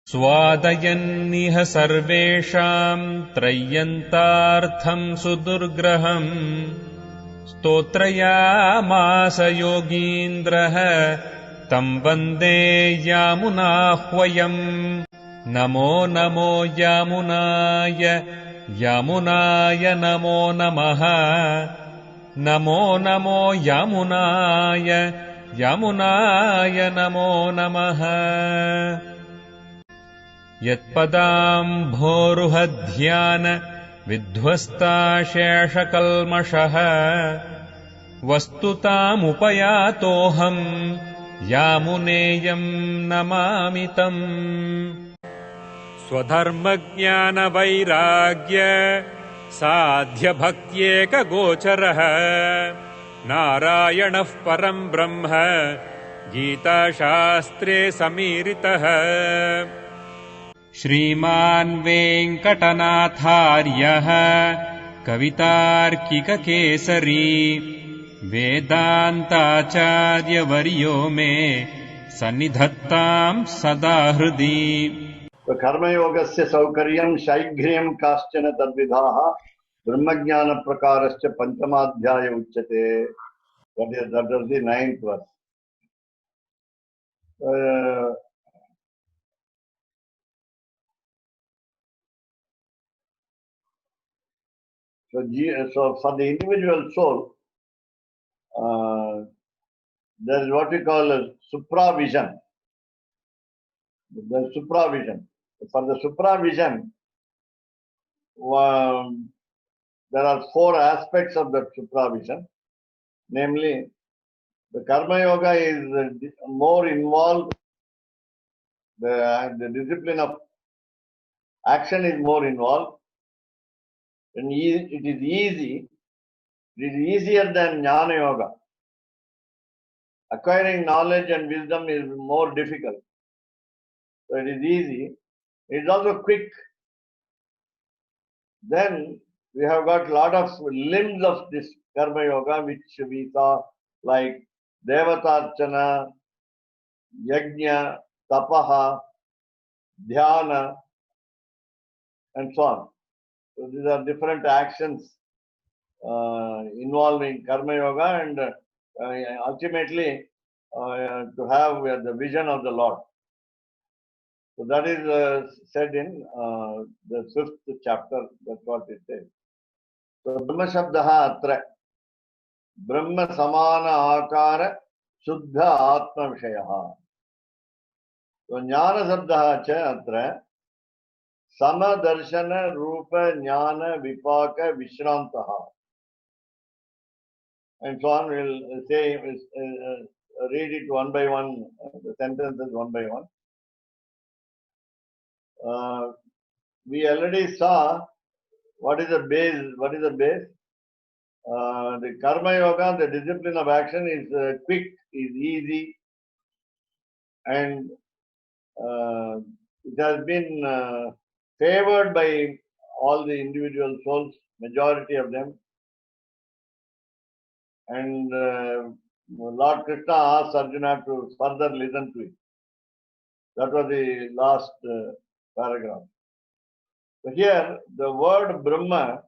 स्वादयन्निह सर्वेषाम् त्रय्यन्तार्थम् सुदुर्ग्रहम् स्तोत्रयामास योगीन्द्रः तम् वन्दे यामुनाह्वयम् नमो नमो यामुनाय यामुनाय नमो नमः नमो नमो यामुनाय यामुनाय नमो नमः यत्पदाम्भोरुहध्यान विध्वस्ताशेषकल्मषः वस्तुतामुपयातोऽहम् यामुनेयम् नमामि तम् स्वधर्मज्ञानवैराग्य साध्यभक्त्येकगोचरः नारायणः परम् ब्रह्म गीताशास्त्रे समीरितः श्रीमान् वेङ्कटनाथार्यः कवितार्किककेसरी वेदान्ताचार्यवर्यो मे सन्निधत्ताम् सदा हृदि कर्मयोगस्य सौकर्यं शैघ्र्यं काश्चन तद्विधाः ब्रह्मज्ञानप्रकारश्च पञ्चमाध्याय उच्यते. That is the 9th verse. So for the individual soul, there is what we call a supravision. The supravision. For the supravision, there are 4 aspects of the supravision. Namely, the karma yoga is more involved. The discipline of action is more involved, and it is easy. It is easier than jnana yoga. Acquiring knowledge and wisdom is more difficult. So it is easy. It is also quick. Then we have got a lot of limbs of this karma yoga, which we saw, like devatarchana, yajna, tapaha, dhyana, and so on. So these are different actions involving karma yoga, and ultimately to have the vision of the Lord. So that is said in the 5th chapter. That's what it says. So Brahma Shabdaha Atra Brahma Samana Akara Shuddha Atma Vishayaha. So Jnana Shabdaha Cha Atra Sama Darshana Rupa Jnana Vipaka Vishrantaha. And so on. We'll say, read it one by one, the sentences one by one. We already saw what is the base. What is the base? The karma yoga, the discipline of action, is quick, is easy, and it has been favored by all the individual souls, majority of them. And Lord Krishna asked Arjuna to further listen to it. That was the last paragraph. So here, the word Brahma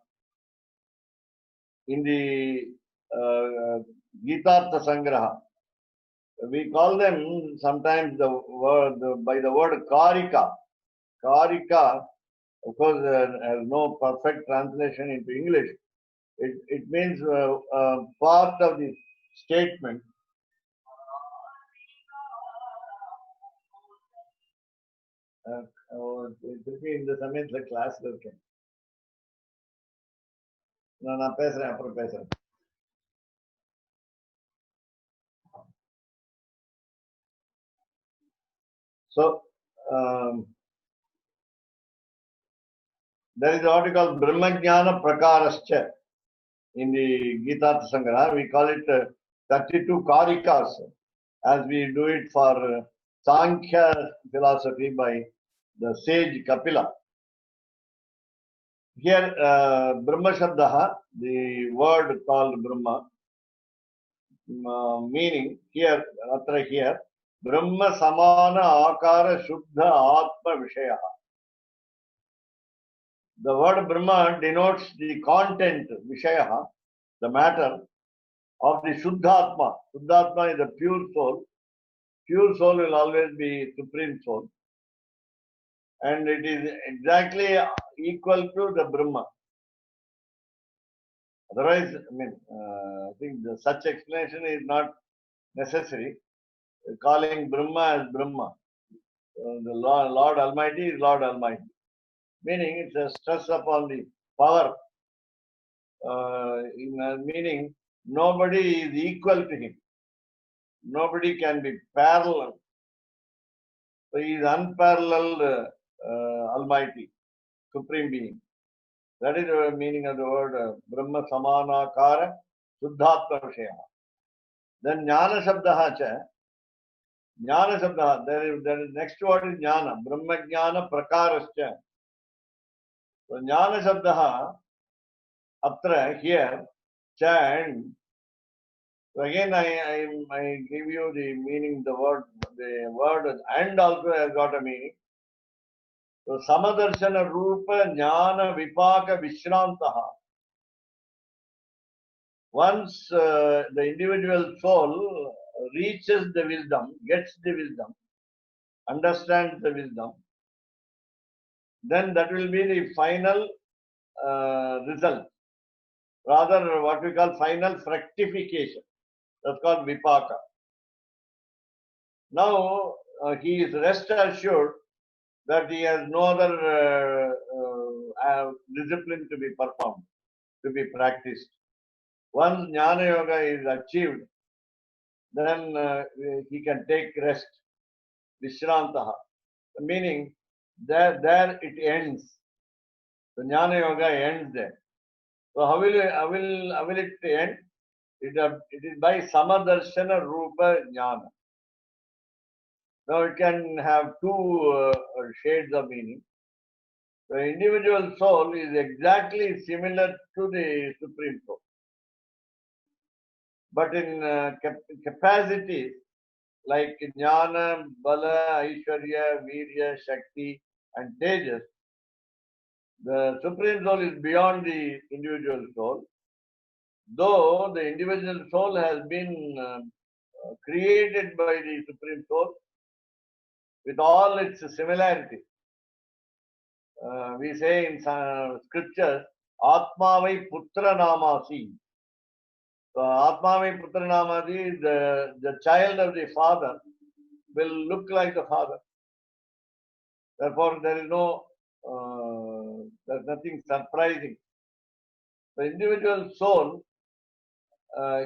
in the Gitartha Sangraha, we call them sometimes by the word Karika. Karika, of course, has no perfect translation into English. It means part of the statement. இந்த சமயத்துல கிளாஸ்ல இருக்கேன். நான் பேசுறேன், அப்புறம் பேசுறேன். So there is what we call Brahmajnana Prakarascha in the Gitartha Sangraha. We call it 32 Karikas, as we do it for Sankhya philosophy by the sage Kapila. Here, Brahma Shabdaha, the word called Brahma, meaning here, atra here, Brahma Samana Akara Shuddha Atma Vishaya. The word Brahma denotes the content, Vishaya, the matter of the Shuddhatma. Shuddhatma is the pure soul. Pure soul will always be supreme soul. And it is exactly equal to the Brahma. Otherwise, I think such explanation is not necessary. Calling Brahma as Brahma. The Lord Almighty is Lord Almighty. Meaning it's a stress upon the power. Meaning nobody is equal to him. Nobody can be parallel. So he is unparalleled Almighty, Supreme Being. That is the meaning of the word Brahma Samanakara Suddhatma Vishaya. Then Jnana Shabdaha cha. Jnana Shabdaha, there is next word is Jnana. Brahma Jnana Prakarascha. So Jnana Shabdaha, Atra, here, cha and. So again, I give you the meaning, the word and also has got a meaning. So Samadarshana Rupa Jnana Vipaka Vishrantaha. Once the individual soul reaches the wisdom, gets the wisdom, understands the wisdom, then that will be the final result. Rather, what we call final fructification. That's called Vipaka. Now, he is rest assured that he has no other discipline to be performed, to be practiced. Once Jnana Yoga is achieved, then he can take rest, Vishrantaha. Meaning, there it ends. The Jnana Yoga ends there. So how will it end? It is by Samadarshana Rupa Jnana. Now it can have two shades of meaning. The individual soul is exactly similar to the Supreme Soul. But in capacities like Jnana, Bala, Aishwarya, Virya, Shakti and Tejas, the Supreme Soul is beyond the individual soul. Though the individual soul has been created by the Supreme Soul with all its similarities. We say in scriptures, Atmavai Putra Namasi. So Atmavai Putra Namasi, the child of the father will look like the father. Therefore, there's nothing surprising. The individual soul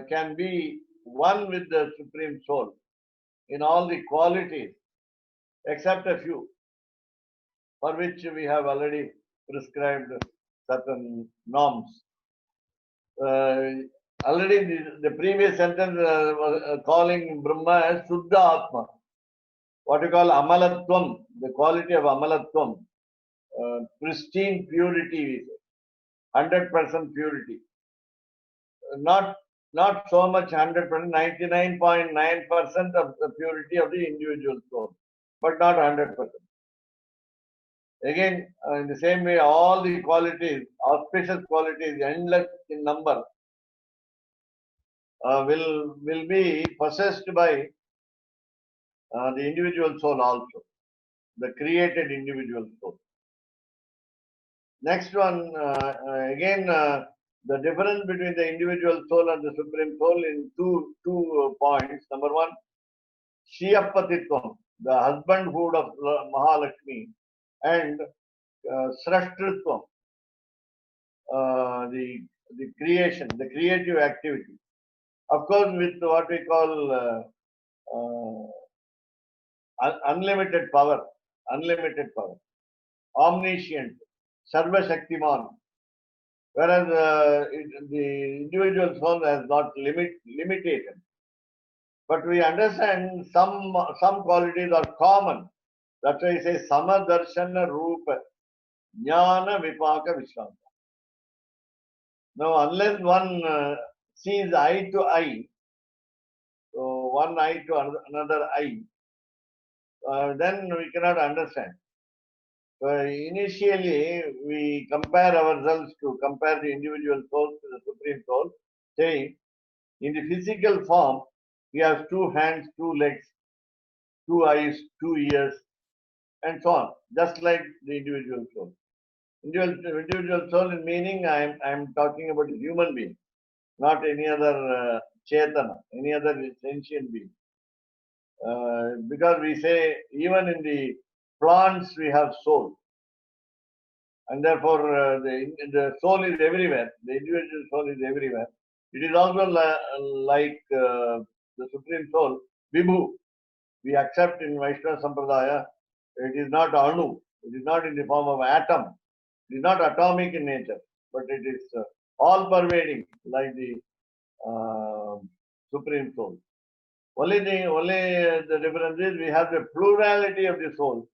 can be one with the Supreme Soul in all the qualities, except a few, for which we have already prescribed certain norms. Already the previous sentence was calling Brahma as Suddha Atma. What you call Amalatvam, the quality of Amalatvam, pristine purity, 100% purity. Not so much 100%, 99.9% of the purity of the individual soul, but not 100%. Again, in the same way, all the qualities, auspicious qualities, endless in number, will be possessed by the individual soul also, the created individual soul. Next one, again, the difference between the individual soul and the Supreme Soul in two points. Number one, Shiyapatitvam, the husbandhood of Mahalakshmi, and Srashtritvam, the creation, the creative activity. Of course, with what we call unlimited power, omniscient, Sarva Shaktiman. Whereas the individual soul has not limitation. But we understand some qualities are common. That's why I say Samadarshana Rupa Jnana Vipaka Vishranta. Now, unless one sees eye to eye, so one eye to another eye, then we cannot understand. So initially, we compare ourselves to compare the individual soul to the Supreme Soul, saying, in the physical form, he has 2 hands, 2 legs, 2 eyes, 2 ears, and so on, just like the individual soul. Individual soul in meaning, I'm talking about a human being, not any other Chetana, any other sentient being. Because we say, even in the plants, we have soul. And therefore, the soul is everywhere. The individual soul is everywhere. It is also like the Supreme Soul, Vibhu. We accept in Vaishnava Sampradaya, it is not Anu. It is not in the form of atom. It is not atomic in nature, but it is all pervading, like the Supreme Soul. Only the difference is we have the plurality of the soul,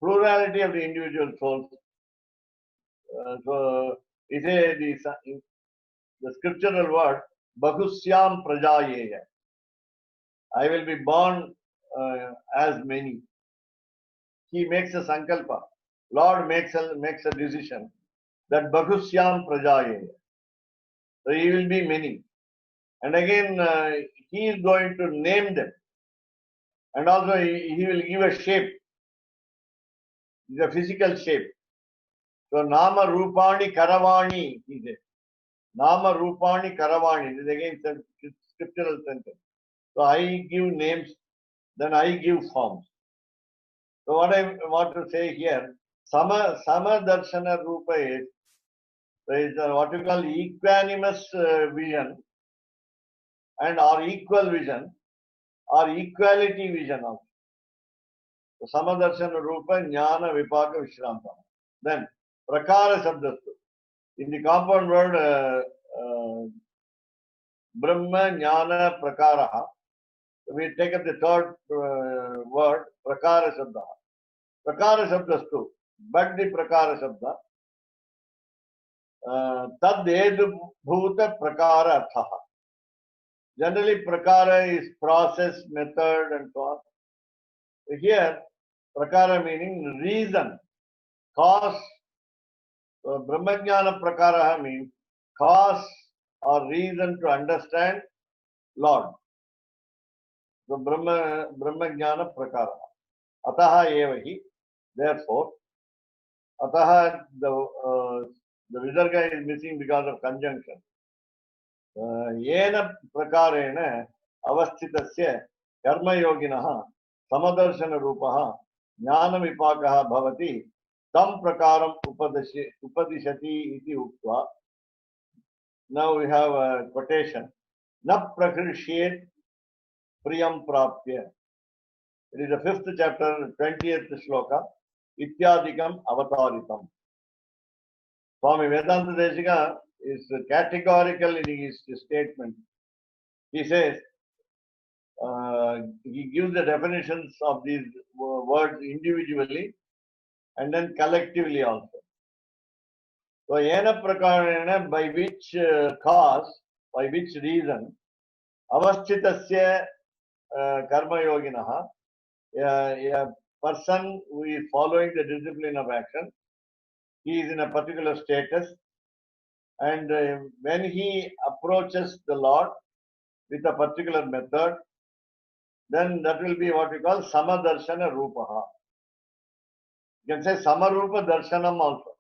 plurality of the individual souls. So, we say the scriptural word, Bahusyam Prajayeya. I will be born as many. He makes a sankalpa. Lord makes a decision that Bahusyam Prajayeya. So he will be many. And again, he is going to name them. And also he will give a shape, the physical shape. So Nama Rupani Karavani, he says. Nama Rupani Karavani. This is again a scriptural sentence. So I give names, then I give forms. So what I want to say here, Sama Darshana Rupa is what we call equanimous vision and or equal vision or equality vision also. So Sama Darshana Rupa Jnana Vipaka Vishranta. Then Prakara Shabdastu. In the compound word Brahma Jnana Prakaraha, we take up the third word, Prakara Shabda. Prakara Shabdastu, but the Prakara Shabda, Tad Edu Bhuta Prakara Arthaha. Generally, Prakara is process, method, and so on. Here, Prakara meaning reason, cause. Brahmajnana Prakara means cause or reason to understand Lord. So Brahmajnana Prakara. Ataha evahi. Therefore, Ataha, the Visarga is missing because of conjunction. Yena Prakarena Avasthitasya Karma Yoginaha Samadarshana Rupaha Jnana Vipakaha Bhavati Tam Prakaram Upadishati iti Uktva. Now we have a quotation. Na Prakrishyet Priyam Prapya. It is the 5th chapter, 20th shloka. Ityadikam Avataritam. Swami Vedanta Desika is categorical in his statement. He says, he gives the definitions of these words individually and then collectively also. So, Yena Prakarena, by which cause, by which reason, Avasthitasya Karma Yoginaha, a person who is following the discipline of action, he is in a particular status, and when he approaches the Lord with a particular method, then that will be what we call Samadarshana Rupaha. You can say Samarupa Darshanam also.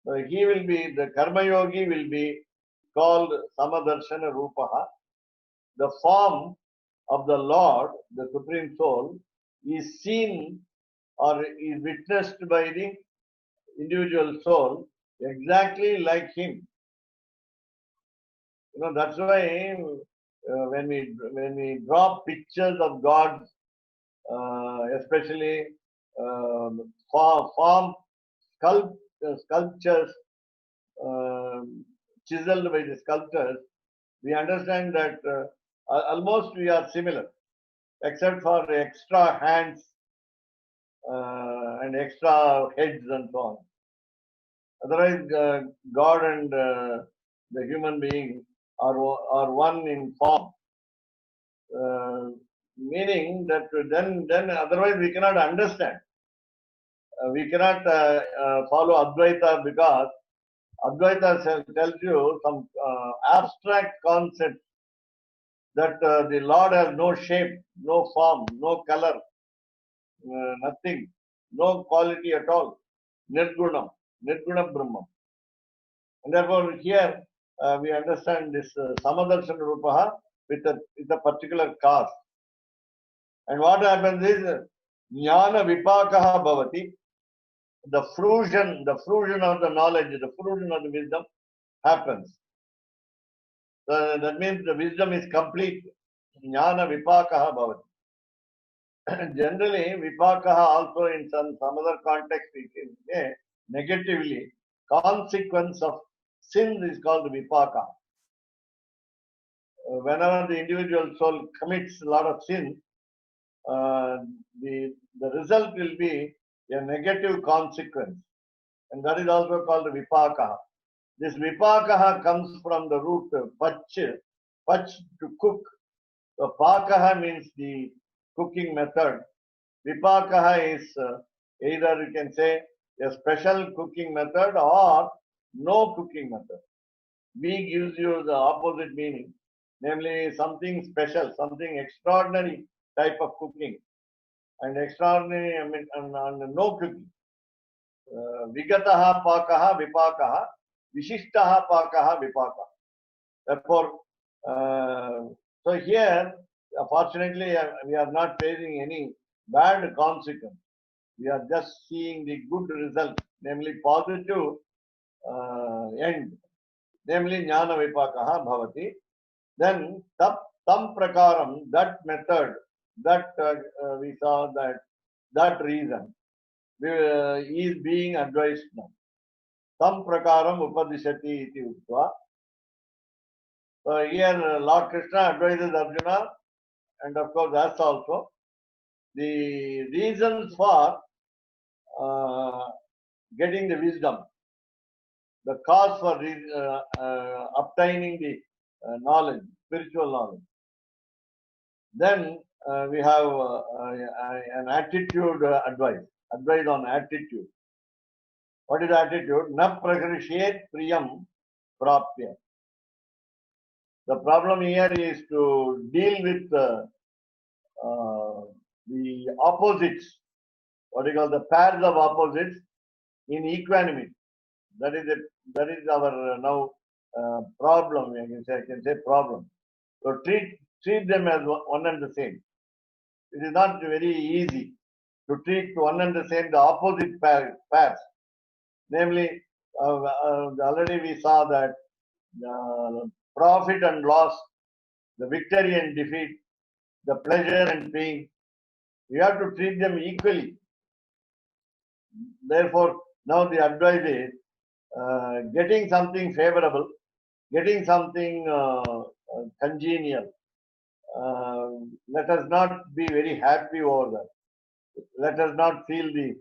So he will be, the Karma Yogi will be called Samadarshana Rupaha. The form of the Lord, the Supreme Soul, is seen or is witnessed by the individual soul exactly like him. You know, that's why when we draw pictures of God, especially form sculptures chiseled by the sculptors, we understand that almost we are similar, except for extra hands and extra heads and so on. Otherwise, God and the human being are one in form. meaning that then otherwise we cannot understand. We cannot follow Advaita because Advaita tells you some abstract concept that the Lord has no shape, no form, no color, nothing, no quality at all. Nirgunam, Nirguna Brahma. And therefore here we understand this Samadarshan Rupaha with a particular cause. And what happens is Jnana Vipakaha Bhavati, the fruition of the knowledge, the fruition of the wisdom happens. That means the wisdom is complete. Jnana Vipakaha Bhavati. Generally, Vipakaha also in some other context we can say negatively, consequence of sin is called Vipaka. Whenever the individual soul commits a lot of sin, the result will be a negative consequence, and that is also called Vipakaha. This Vipakaha comes from the root pach to cook. So Pakaha means the cooking method. Vipakaha is either you can say a special cooking method or no cooking method. V gives you the opposite meaning, namely something special, something extraordinary type of cooking, and extraordinary, I mean, and no cooking. Vigataha pakaha vipakaha, vishishtaha pakaha vipakaha. Therefore, so here, fortunately, we are not facing any bad consequence. We are just seeing the good result, namely positive end, namely jnana vipakaha bhavati. Then tam prakaram, that method, that we saw that reason is being advised now. Tam prakaram upadishati iti uttva. So here Lord Krishna advises Arjuna, and of course us also, the reasons for getting the wisdom, the cause for obtaining the knowledge, spiritual knowledge. Then we have an attitude advice on attitude. What is attitude? Na prakarishyet priyam prapya. The problem here is to deal with the opposites, what you call the pairs of opposites in equanimity. That is our now problem. I can say problem. So treat them as one and the same. It is not very easy to treat one and the same the opposite pairs. Namely, already we saw that profit and loss, the victory and defeat, the pleasure and pain, we have to treat them equally. Therefore, now the advice is getting something favorable, getting something congenial. Let us not be very happy over that. Let us not feel the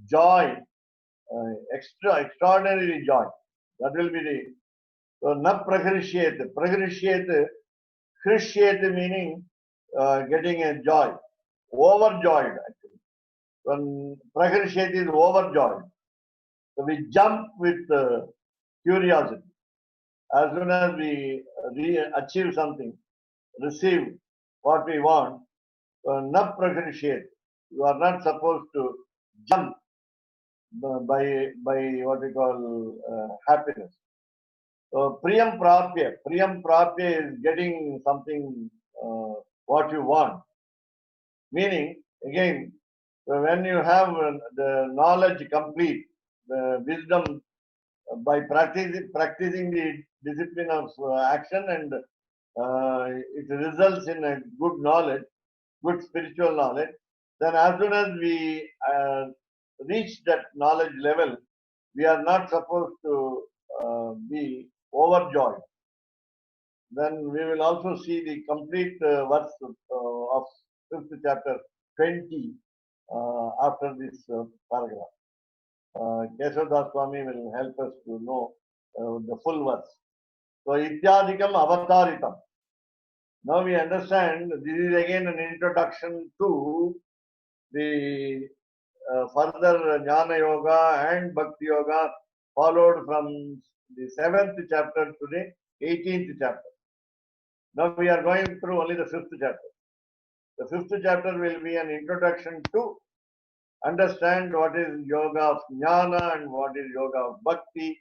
joy, extraordinary joy. That will be the so na prakarishyet. Prakarishyet, krishyet meaning getting a joy, overjoyed actually. When prakarishyet is overjoyed, so we jump with curiosity. As soon as we achieve something, receive what we want, na prakarishyet. You are not supposed to jump by what we call happiness. So priyam prapya is getting something what you want. Meaning, again, when you have the knowledge complete, the wisdom by practicing the discipline of action, and it results in a good knowledge, good spiritual knowledge, then as soon as we reach that knowledge level, we are not supposed to be overjoyed. Then we will also see the complete verse of 5th chapter 20 after this paragraph. Keshav Swami will help us to know the full verse. So, Ityadikam avataritam. Now we understand this is again an introduction to the further Jnana Yoga and Bhakti Yoga, followed from the 7th chapter to the 18th chapter. Now we are going through only the 5th chapter. The 5th chapter will be an introduction to understand what is yoga of jnana and what is yoga of bhakti,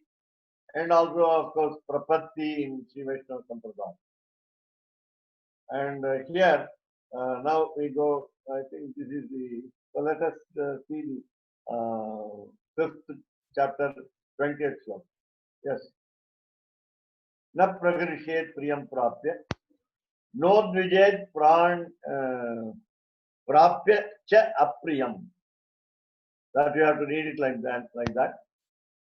and also, of course, prapatti in Sri Vaishnava Sampradaya. And here, now we go, I think this is the, so let us see the 5th chapter, 20th slok. Yes. Na pragarishet priyam prapya, no dvijet pran prapya cha apriyam. That you have to read it like that, like that.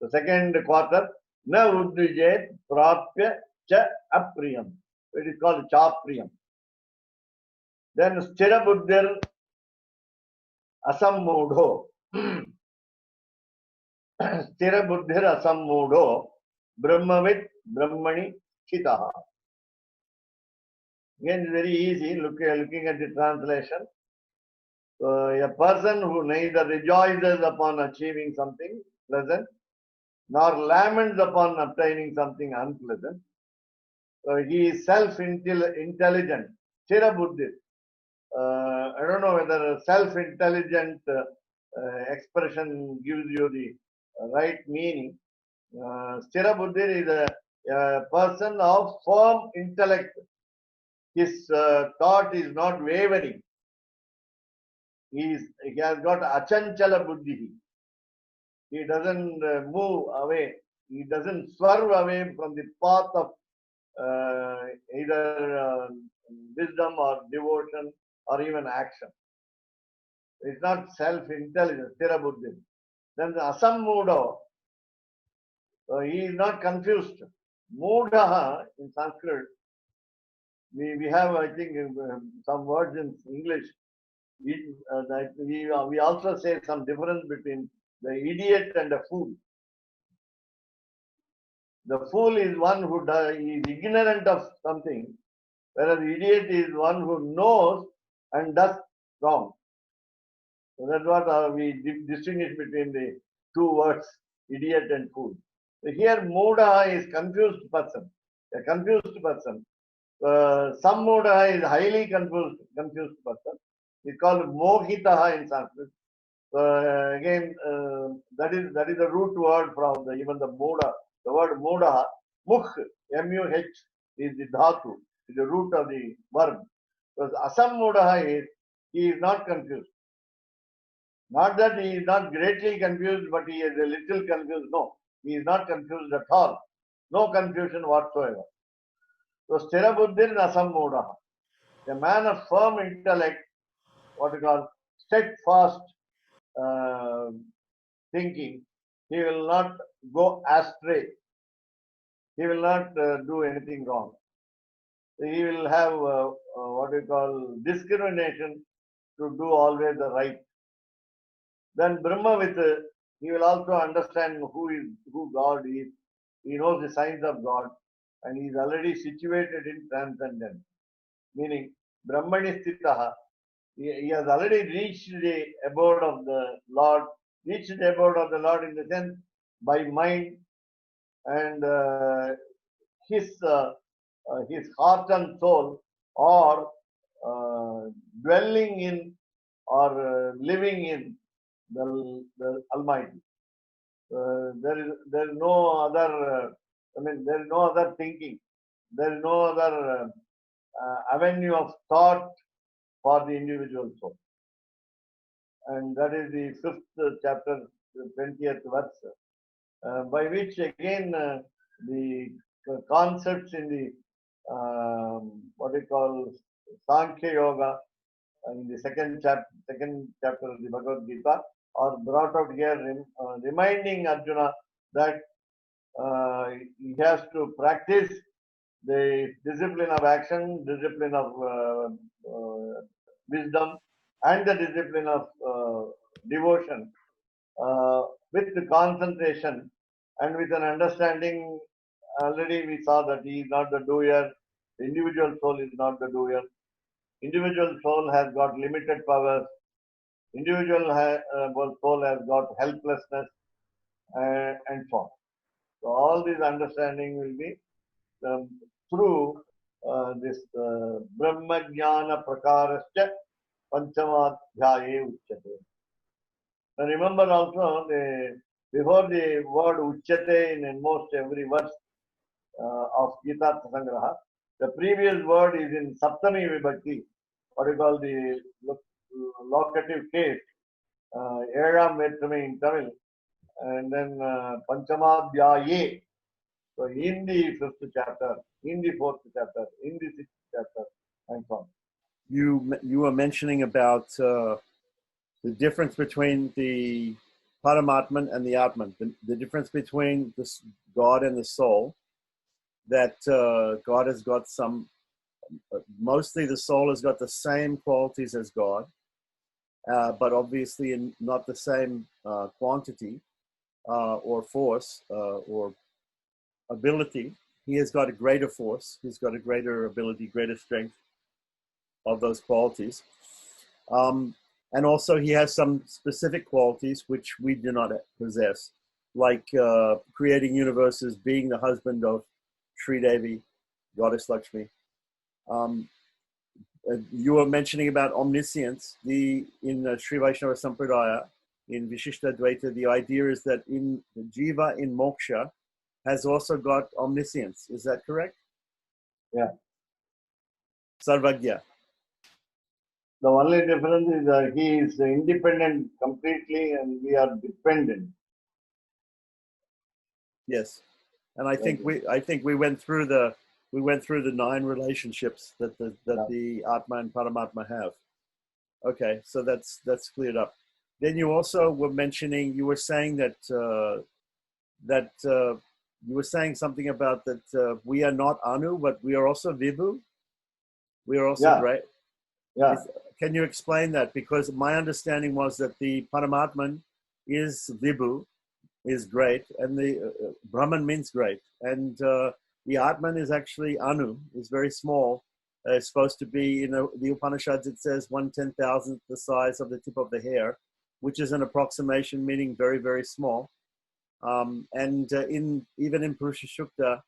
The second quarter, na udvijet prapya cha apriyam. It is called chapriyam. Then sthira buddhir asammudho. Sthira buddhir asammudho brahmavit brahmani chitaha. Again, very easy looking at the translation. So, a person who neither rejoices upon achieving something pleasant, nor laments upon obtaining something unpleasant. So he is self-intelligent. Sthira buddhi. I don't know whether self-intelligent expression gives you the right meaning. Sthira buddhi is a person of firm intellect. His thought is not wavering. He has got achanchala buddhi. He doesn't move away. He doesn't swerve away from the path of either wisdom or devotion or even action. It's not self-intelligence, sthira buddhi. Then the asammudo, so he is not confused. Mudha in Sanskrit, we have, I think, some words in English. We also say some difference between the idiot and a fool. The fool is one who is ignorant of something, whereas the idiot is one who knows and does wrong. So that's what we distinguish between the two words, idiot and fool. So here, Mudha is confused person, a confused person. Some Mudha is highly confused person. It's called Mohitaha in Sanskrit. Again, that is the root word from even the Mudha. The word Mudha, Mukh, M-U-H, is the dhatu, is the root of the verb. Because Asam Mudha is, he is not confused. Not that he is not greatly confused, but he is a little confused. No, he is not confused at all. No confusion whatsoever. So, sthira buddhir asam Mudha. A man of firm intellect, what we call steadfast thinking, he will not go astray. He will not do anything wrong. He will have what we call discrimination to do always the right. Then Brahmavit, he will also understand who God is. He knows the signs of God, and he is already situated in transcendence. Meaning, Brahmani Sthitaha, he has already reached the abode of the Lord, reached the abode of the Lord in the sense by mind and his heart and soul are dwelling in or living in the Almighty. There is no other. There is no other thinking. There is no other avenue of thought for the individual soul. And that is the 5th chapter, 20th verse, by which again the concepts in the what we call Sankhya Yoga in the second chapter of the Bhagavad Gita are brought out here, reminding Arjuna that he has to practice the discipline of action, discipline of wisdom, and the discipline of devotion with the concentration and with an understanding. Already we saw that he is not the doer, The individual soul is not the doer. Individual soul has got limited powers. Individual soul has got helplessness and so on. So all this understanding will be through this Brahma Jnana Prakarascha Panchamadhyaye Uchyate. Now remember also, before the word Uchyate in almost every verse of Gitartha Sangraha, the previous word is in Saptami Vibhakti, what you call the locative case, Eram Vetrame in Tamil, and then Panchamadhyaye. So in the fifth chapter, in the fourth chapter, in the sixth chapter, and so on. You were mentioning about the difference between the Paramatman and the Atman, the difference between this God and the soul, that God has got some, mostly the soul has got the same qualities as God, but obviously in not the same quantity or force or ability. He has got a greater force, he's got a greater ability, greater strength of those qualities. And also he has some specific qualities which we do not possess, like creating universes, being the husband of Sri Devi, Goddess Lakshmi. You were mentioning about omniscience. In Sri Vaishnava Sampradaya, in Vishishta Dvaita, the idea is that in the Jiva in moksha has also got omniscience. Is that correct? Yeah. Sarvagya. The only difference is that he is independent completely and we are dependent. Yes. And I think we went through the 9 relationships that the Atma and Paramatma have. Okay, so that's cleared up. Then you also were mentioning, you were saying that you were saying something about that we are not Anu, but we are also Vibhu. We are also great. Yeah. Can you explain that? Because my understanding was that the Paramatman is Vibhu, is great, and the Brahman means great, and the Atman is actually Anu, is very small. It's supposed to be, the Upanishads, it says 1/10,000th the size of the tip of the hair, which is an approximation, meaning very, very small. And even in Purusha Sukta,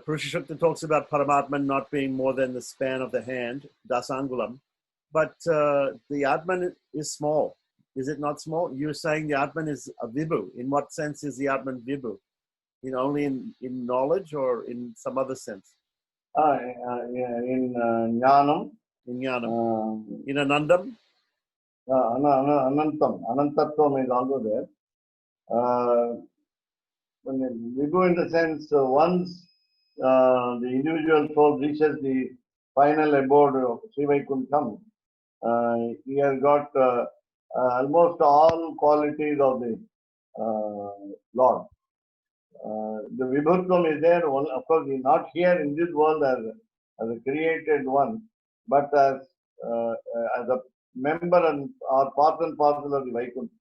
Purusha Sukta talks about Paramatman not being more than the span of the hand, dasangulam, but the Atman is small. Is it not small? You're saying the Atman is a Vibhu. In what sense is the Atman Vibhu? Only in knowledge or in some other sense? In Jnanam. In Jnanam. In Anandam? Anantam. Anantatvam is also there. Vibhu in the sense, once the individual soul reaches the final abode of Sri Vaikuntham, he has got almost all qualities of the Lord. The Vibhutvam is there, of course, he is not here in this world as a created one, but as a member and or part and parcel of the Vaikuntha.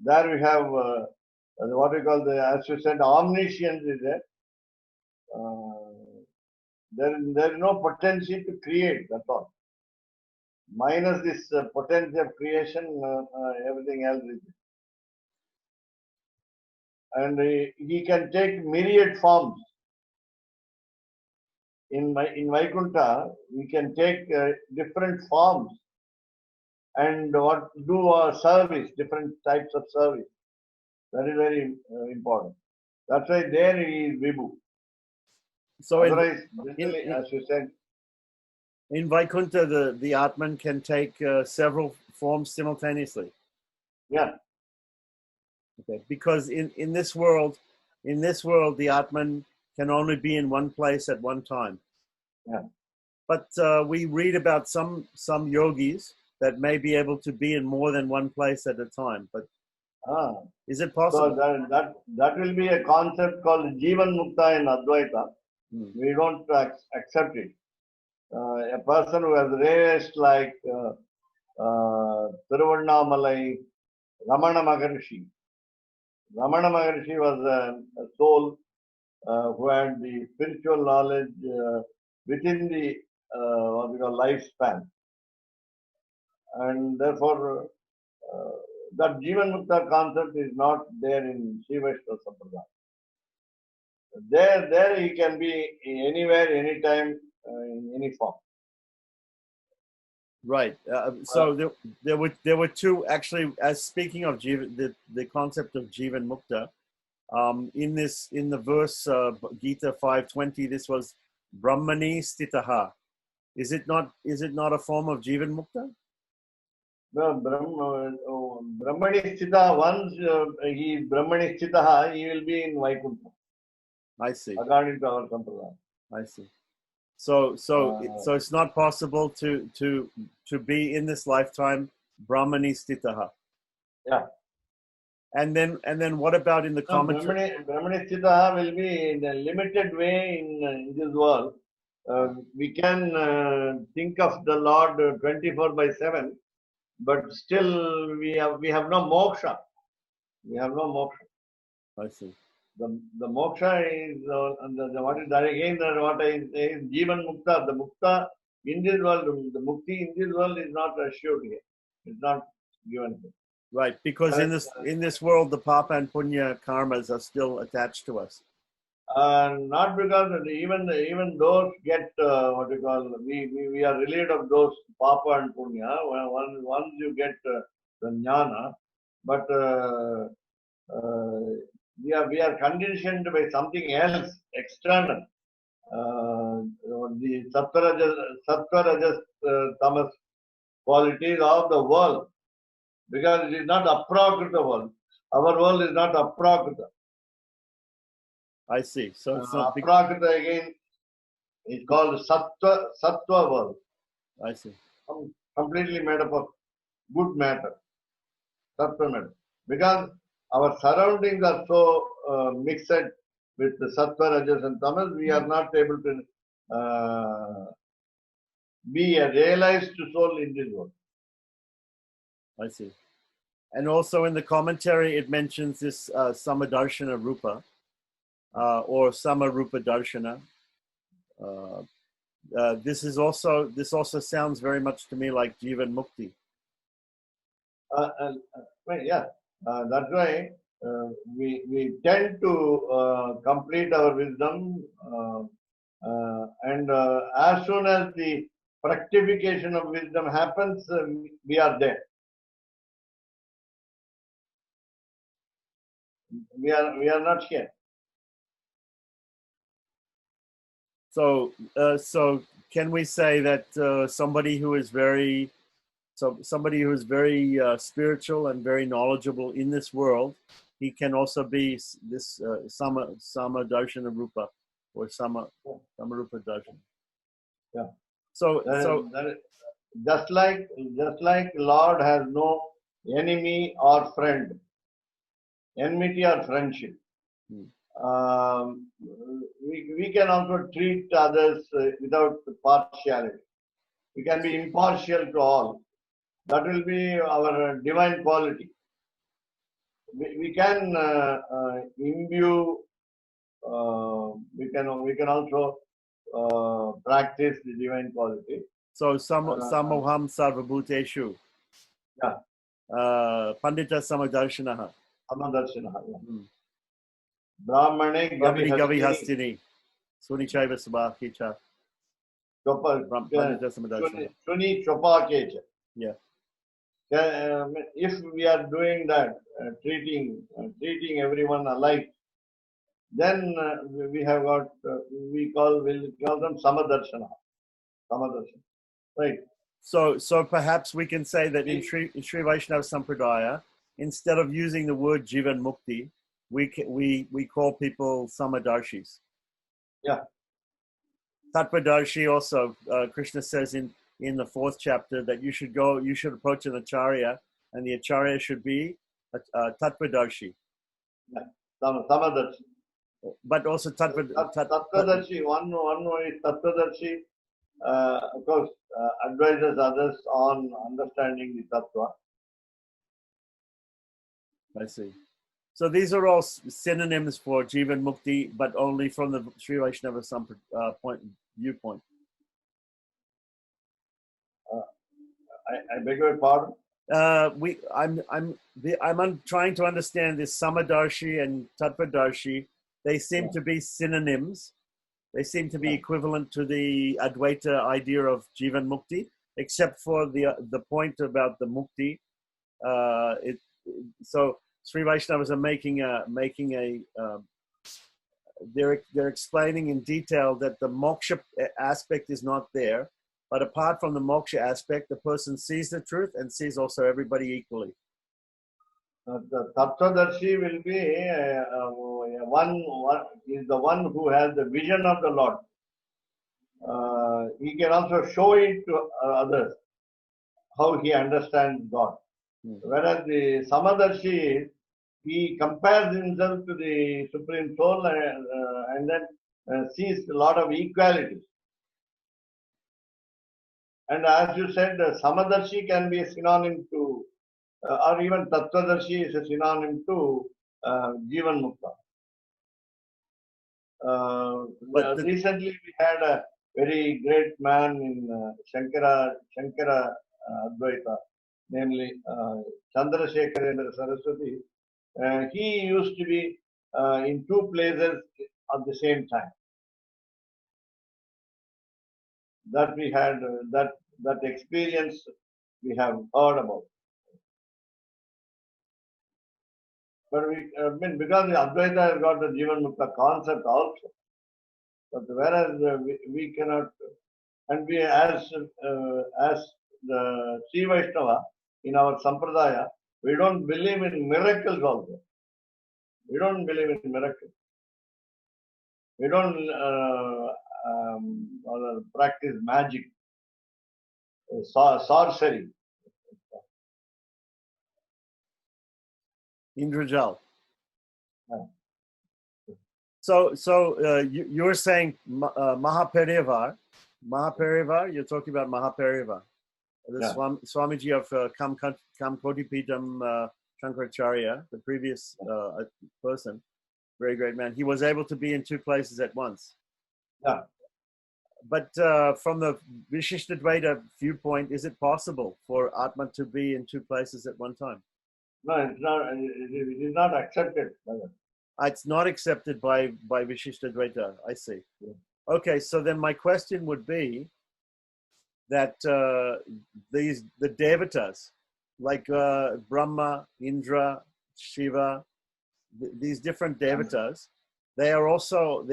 There we have what we call as you said, omniscience is there. There is no potential to create, that's all. Minus this potential of creation, everything else is there. And he can take myriad forms. In Vaikuntha, we can take different forms and do a service, different types of service. That is very important. That's why there he is Vibhu. So otherwise, as you said, in Vaikuntha, the Atman can take several forms simultaneously. Yeah. Okay. Because in this world, the Atman can only be in one place at one time. Yeah. But we read about some yogis that may be able to be in more than one place at a time. But is it possible? So that will be a concept called Jivan Mukta in Advaita. We don't accept it. A person who has raised like Tiruvannamalai, Ramana Maharshi. Ramana Maharshi was a soul who had the spiritual knowledge within the what we call lifespan, and therefore that Jivan Mukta concept is not there in Shiva Vaishnava Sampradaya. There he can be anywhere, anytime, in any form. Right. So there were two actually. As speaking of Jivan, the concept of Jivan Mukta, in the verse Gita 5:20, this was Brahmani Stitaha. Is it not a form of Jivan Mukta? Brahmani Sthita, once he is Brahmani Sthita, he will be in Vaikuntha. I see. According to our Sampradaya. I see. So it's not possible to be in this lifetime Brahmani Stitaha. Yeah. And then what about in the commentary? Brahmani Sthita will be in a limited way in this world. We can think of the Lord 24/7, but still we have no moksha. We have no moksha. I see. The moksha is what is that again? What I say is Jivan Mukta. The Mukta in this world, the Mukti in this world is not assured here. It's not given here. Right, because in this world, the papa and punya karmas are still attached to us. Not because even those get what you call we are relieved of those papa and punya once you get the jnana, but we are conditioned by something else external. The sattva rajas tamas qualities of the world, because it is not aprakrita world. Our world is not aprakrita. I see. So it's not aprakrita again is called sattva world. I see. Completely made up of good matter, sattva matter. Because our surroundings are so mixed with the sattva, rajas, and tamas, we are not able to be a realized soul in this world. I see. And also in the commentary, it mentions this Samadarshana Rupa or Samarupa Darshana. This also sounds very much to me like Jivan Mukti. Yeah, that's why we tend to complete our wisdom, and as soon as the fructification of wisdom happens, we are there. We are not here. So can we say that somebody who is very spiritual and very knowledgeable in this world, he can also be this sama darshana rupa or samarupa darshana. Yeah. So just like Lord has no enemy or friend, enmity or friendship. We can also treat others without partiality. We can be impartial to all. That will be our divine quality. We can imbue. We can also practice the divine quality. So samoham sarvabhuteshu. Yeah. Pandita samadarshanaha. Samadarshanaha. Brahmane gavi hastini. Sunichaiva subhakicha. Pandita samadarshanaha. Suni chopakecha. Yeah. If we are doing that, treating everyone alike, then we have got we'll call them samadarshana. Samadarshana, right? So perhaps we can say that in Sri Vaishnava Sampradaya, instead of using the word Jivan Mukti, we call people Samadarshis. Yeah. Tattvadarshi also, Krishna says in the 4th chapter that you should approach an acharya, and the acharya should be a Tattvadarshi. Yeah. Samadarshi. But also Tattvadarshi, one is Tattvadarshi, of course, advises others on understanding the Tattva. I see. So these are all synonyms for Jivan Mukti, but only from the Sri Vaishnava viewpoint. I beg your pardon? I'm trying to understand this Samadarshi and Tattvadarshi. They seem to be synonyms. They seem to be equivalent to the Advaita idea of Jivan Mukti, except for the point about the Mukti. So Sri Vaishnavas are they're explaining in detail that the moksha aspect is not there, but apart from the moksha aspect, the person sees the truth and sees also everybody equally. The Tattvadarshi will be one is the one who has the vision of the Lord. He can also show it to others how he understands God. Whereas the Samadarshi, he compares himself to the Supreme Soul and then sees a lot of equality. And as you said, Samadarshi can be a synonym to, or even Tattvadarshi is a synonym to Jivan Mukta. Recently, we had a very great man in Shankara Advaita, namely Chandrasekharendra Saraswati. He used to be in two places at the same time. That we had, that experience we have heard about. But because the Advaita has got the Jivan Mukta concept also. But whereas we cannot, and we as the Sri Vaishnava in our Sampradaya, we don't believe in miracles also. We don't believe in miracles. We don't practice magic, sorcery. Indrajal. So you're saying Mahaparivar, you're talking about Mahaparivar. The Swamiji of Kam Kotipitam Shankaracharya, the previous person, very great man. He was able to be in two places at once. Yeah. But from the Vishishtadvaita viewpoint, is it possible for Atma to be in two places at one time? No, it's not. It is not accepted. It's not accepted by Vishishtadvaita. I see. Yeah. Okay, so then my question would be that the devatas like Brahma, Indra, Shiva, these different devatas, they're also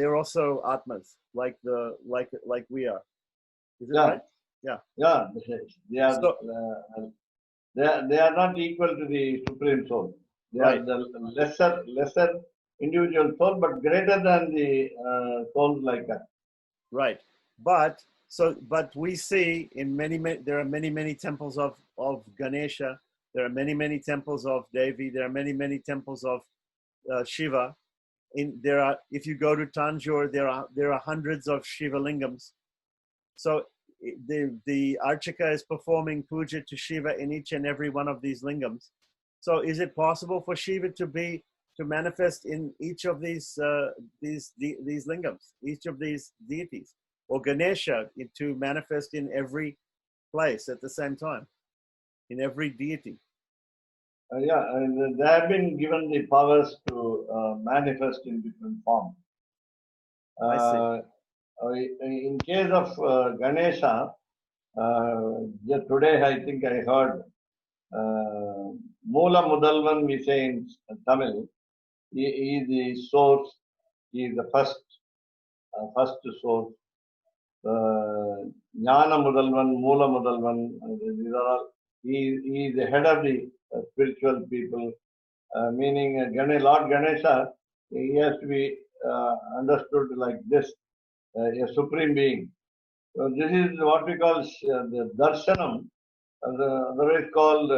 atmas like we are. Is it right? Yeah. Yeah, they are not equal to the Supreme Soul. They are the lesser individual soul, but greater than the souls like that. Right, but we see in there are many temples of Ganesha. There are many temples of Devi. There are many temples of Shiva. If you go to Tanjore, there are hundreds of Shiva lingams. So the Archaka is performing puja to Shiva in each and every one of these lingams. So is it possible for Shiva to manifest in each of these lingams, each of these deities, or Ganesha to manifest in every place at the same time, in every deity? They have been given the powers to manifest in different forms. I see. In case of Ganesha, today I think I heard Moola Mudalvan, we say in Tamil. He is the source. He is the first source. Jnana Mudalvan, Moola Mudalvan. These are all. He is the head of the spiritual people. Meaning Lord Ganesha, he has to be understood like this, a supreme being. So this is what we call the darshanam, otherwise called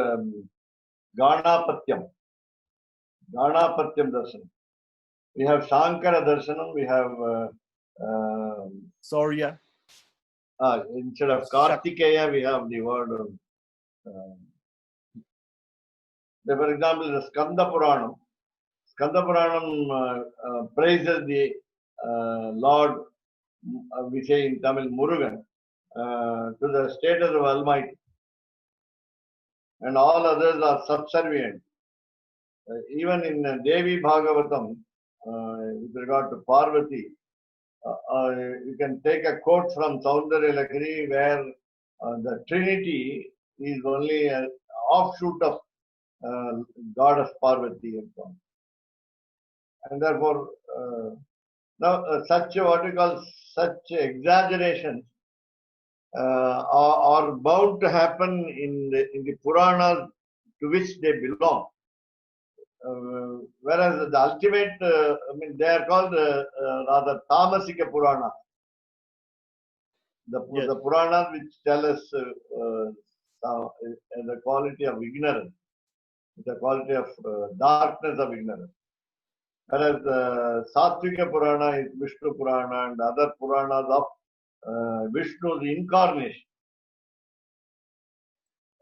Ganapatyam. Ganapatyam darshanam. We have Shankara darshanam, we have Surya. Instead of Kartikeya, we have the word for example, the Skanda Puranam. Skanda Puranam praises the Lord, we say in Tamil, Murugan, to the status of Almighty. And all others are subservient. Even in Devi Bhagavatam, with regard to Parvati, you can take a quote from Saundarya Lakshmi where the Trinity is only an offshoot of goddess Parvati and so on. And therefore, such what we call such exaggerations are bound to happen in the Puranas to which they belong. Whereas the ultimate, they are called rather Tamasika Purana. The Puranas which tell us the quality of ignorance, the quality of darkness of ignorance. Whereas Sattvika Purana is Vishnu Purana and other Puranas of Vishnu's incarnation.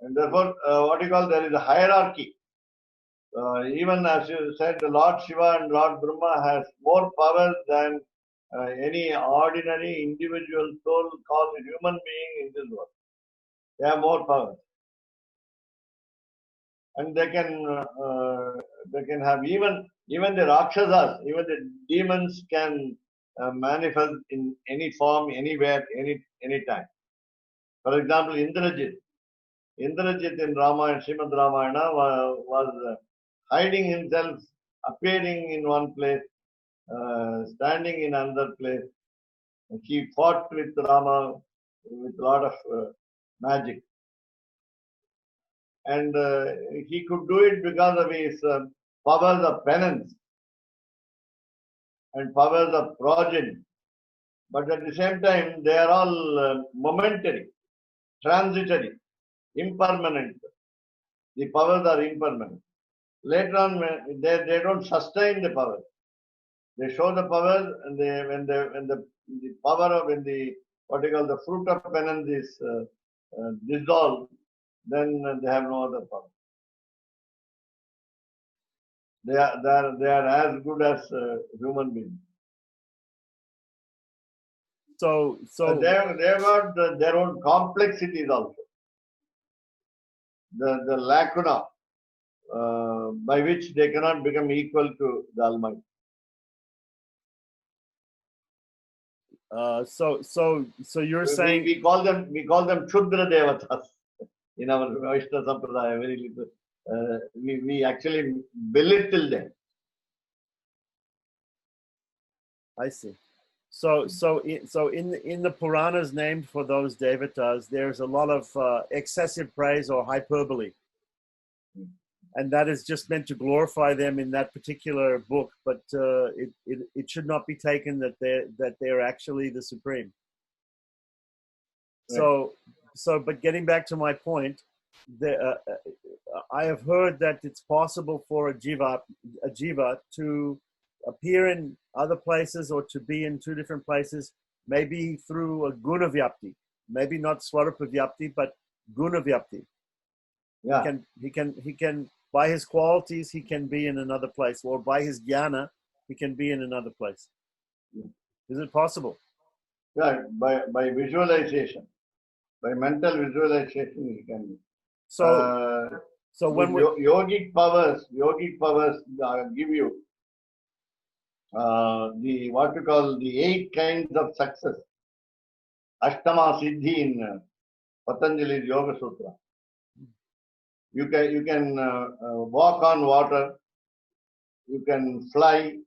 And therefore, what you call, there is a hierarchy. Even as you said, the Lord Shiva and Lord Brahma has more power than any ordinary individual soul called human being in this world. They have more power. And they can have even the Rakshasas, even the demons can manifest in any form, anywhere, any time. For example, Indrajit in Ramayana, Srimad Ramayana was hiding himself, appearing in one place, standing in another place. He fought with Rama with a lot of magic. And he could do it because of his powers of penance and powers of progeny. But at the same time, they are all momentary, transitory, impermanent. The powers are impermanent. Later on, they don't sustain the power. They show the power, and when the power of what you call the fruit of penance is dissolved, then they have no other power. They are as good as human beings. So they have got their own complexities also. The lacuna by which they cannot become equal to the Almighty. So you're saying we call them Chudra Devatas in our Vaishnava Sampradaya. Very little. We actually belittle them. I see. So in the Puranas named for those devatas, there's a lot of excessive praise or hyperbole, and that is just meant to glorify them in that particular book. But it should not be taken that they're actually the supreme. Right. But getting back to my point, I have heard that it's possible for a jiva to appear in other places or to be in two different places, maybe through a guna vyapti, maybe not swarupa vyapti, but guna vyapti. Yeah. He can by his qualities he can be in another place, or by his jnana he can be in another place. Yeah. Is it possible? Yeah, by visualization, by mental visualization he can be. So when yogic powers give you the what we call the 8 kinds of success. Ashtama Siddhi in Patanjali's Yoga Sutra. You can walk on water. You can fly.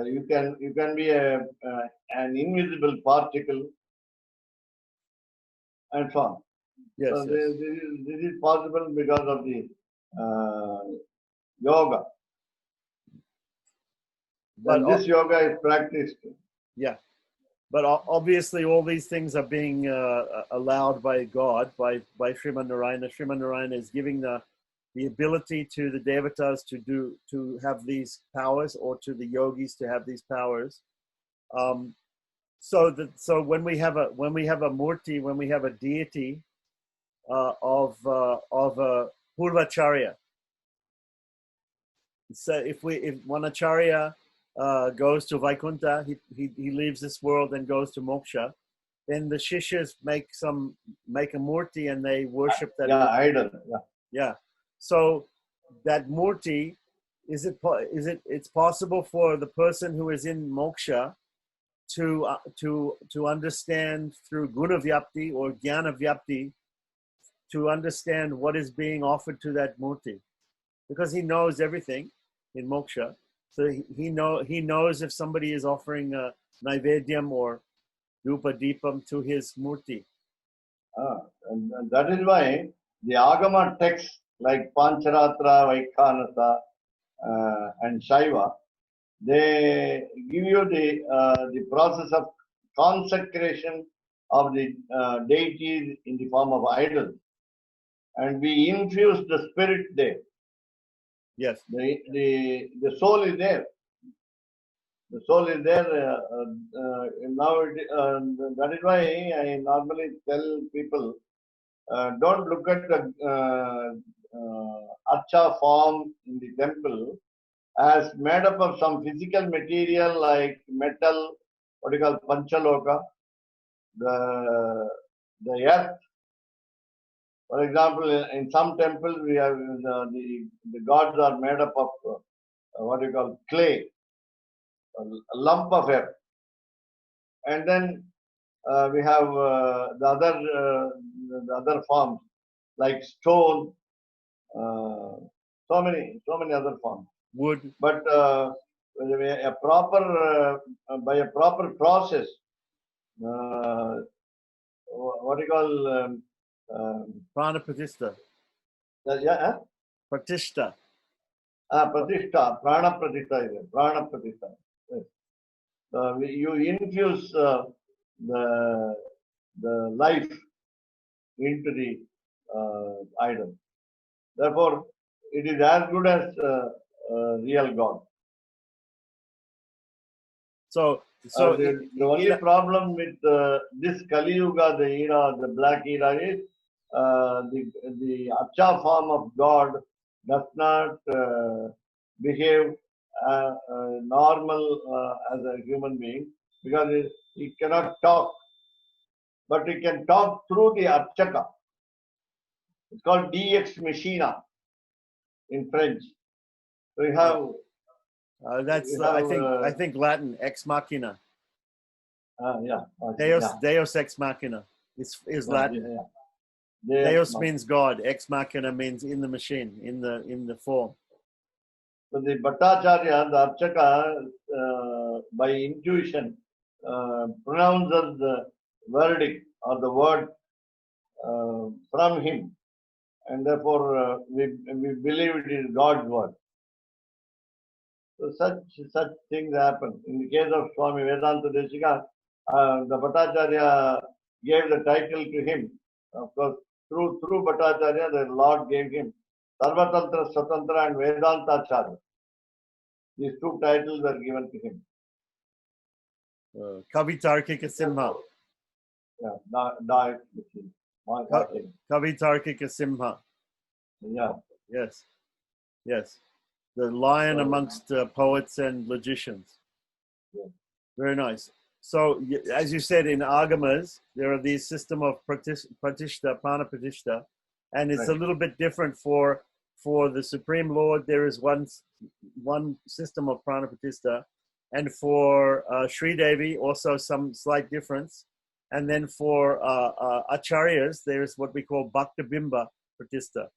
You can be an invisible particle, and so on. Yes, so yes. This is possible because of the yoga. But this yoga is practiced. Yeah. But obviously, all these things are being allowed by God, by Sriman Narayana. Sriman Narayana is giving the ability to the devatas to have these powers, or to the yogis to have these powers. So when we have a murti, when we have a deity of a purvacharya, so if one acharya goes to Vaikuntha, he leaves this world and goes to moksha, then the shishyas make a murti and they worship that. Yeah, idol. Yeah. Yeah. So that murti, it's possible for the person who is in moksha to understand through guna vyapti or jnana vyapti, to understand what is being offered to that murti, because he knows everything in moksha. So he knows if somebody is offering a naivedyam or rupa deepam to his murti. And that is why the Agama texts like Pancharatra, Vaikhanasa, and Shaiva, they give you the process of consecration of the deities in the form of idols, and we infuse the spirit there. Yes. The soul is there. The soul is there. Now that is why I normally tell people, don't look at the archa form in the temple as made up of some physical material like metal, what you call panchaloka, the earth. For example, in some temples we have the gods are made up of what you call clay, a lump of earth, and then we have the other forms like stone, so many other forms. Wood. But a proper by a proper process, what do you call Prana pratishta. yeah, Pratishta. pratishta, prana pratishta is it? Prana pratishta. Yes. You infuse the life into the idol. Therefore, it is as good as real God. So the only problem with this Kali Yuga, the era, the black era, is the Acha form of God does not behave normal as a human being, because he cannot talk, but he can talk through the Archaka. It's called DX Machina in French. So you have that's I think Latin, ex machina. Yeah. Deus ex machina is Latin. Yeah. Deus means God. Ex machina means in the machine, in the form. So the Bhattacharya, the Archaka, by intuition, pronounces the verdict or the word from him, and therefore we believe it is God's word. So such things happen. In the case of Swami Vedanta Deshika, the Bhattacharya gave the title to him. Of course, through Bhattacharya, the Lord gave him Sarvatantra, Swatantra, and Vedantacharya. These two titles were given to him. Kavitarkika Simha. Yeah, Kavitarkika Simha. Yeah. Yes. The lion amongst poets and logicians. Yeah. Very nice. So, as you said, in Agamas, there are these system of pratishta, prana pratishta, and it's a little bit different for the Supreme Lord. There is one system of prana pratishta, and for Sri Devi also some slight difference, and then for acharyas there is what we call bhakta bimba pratishta.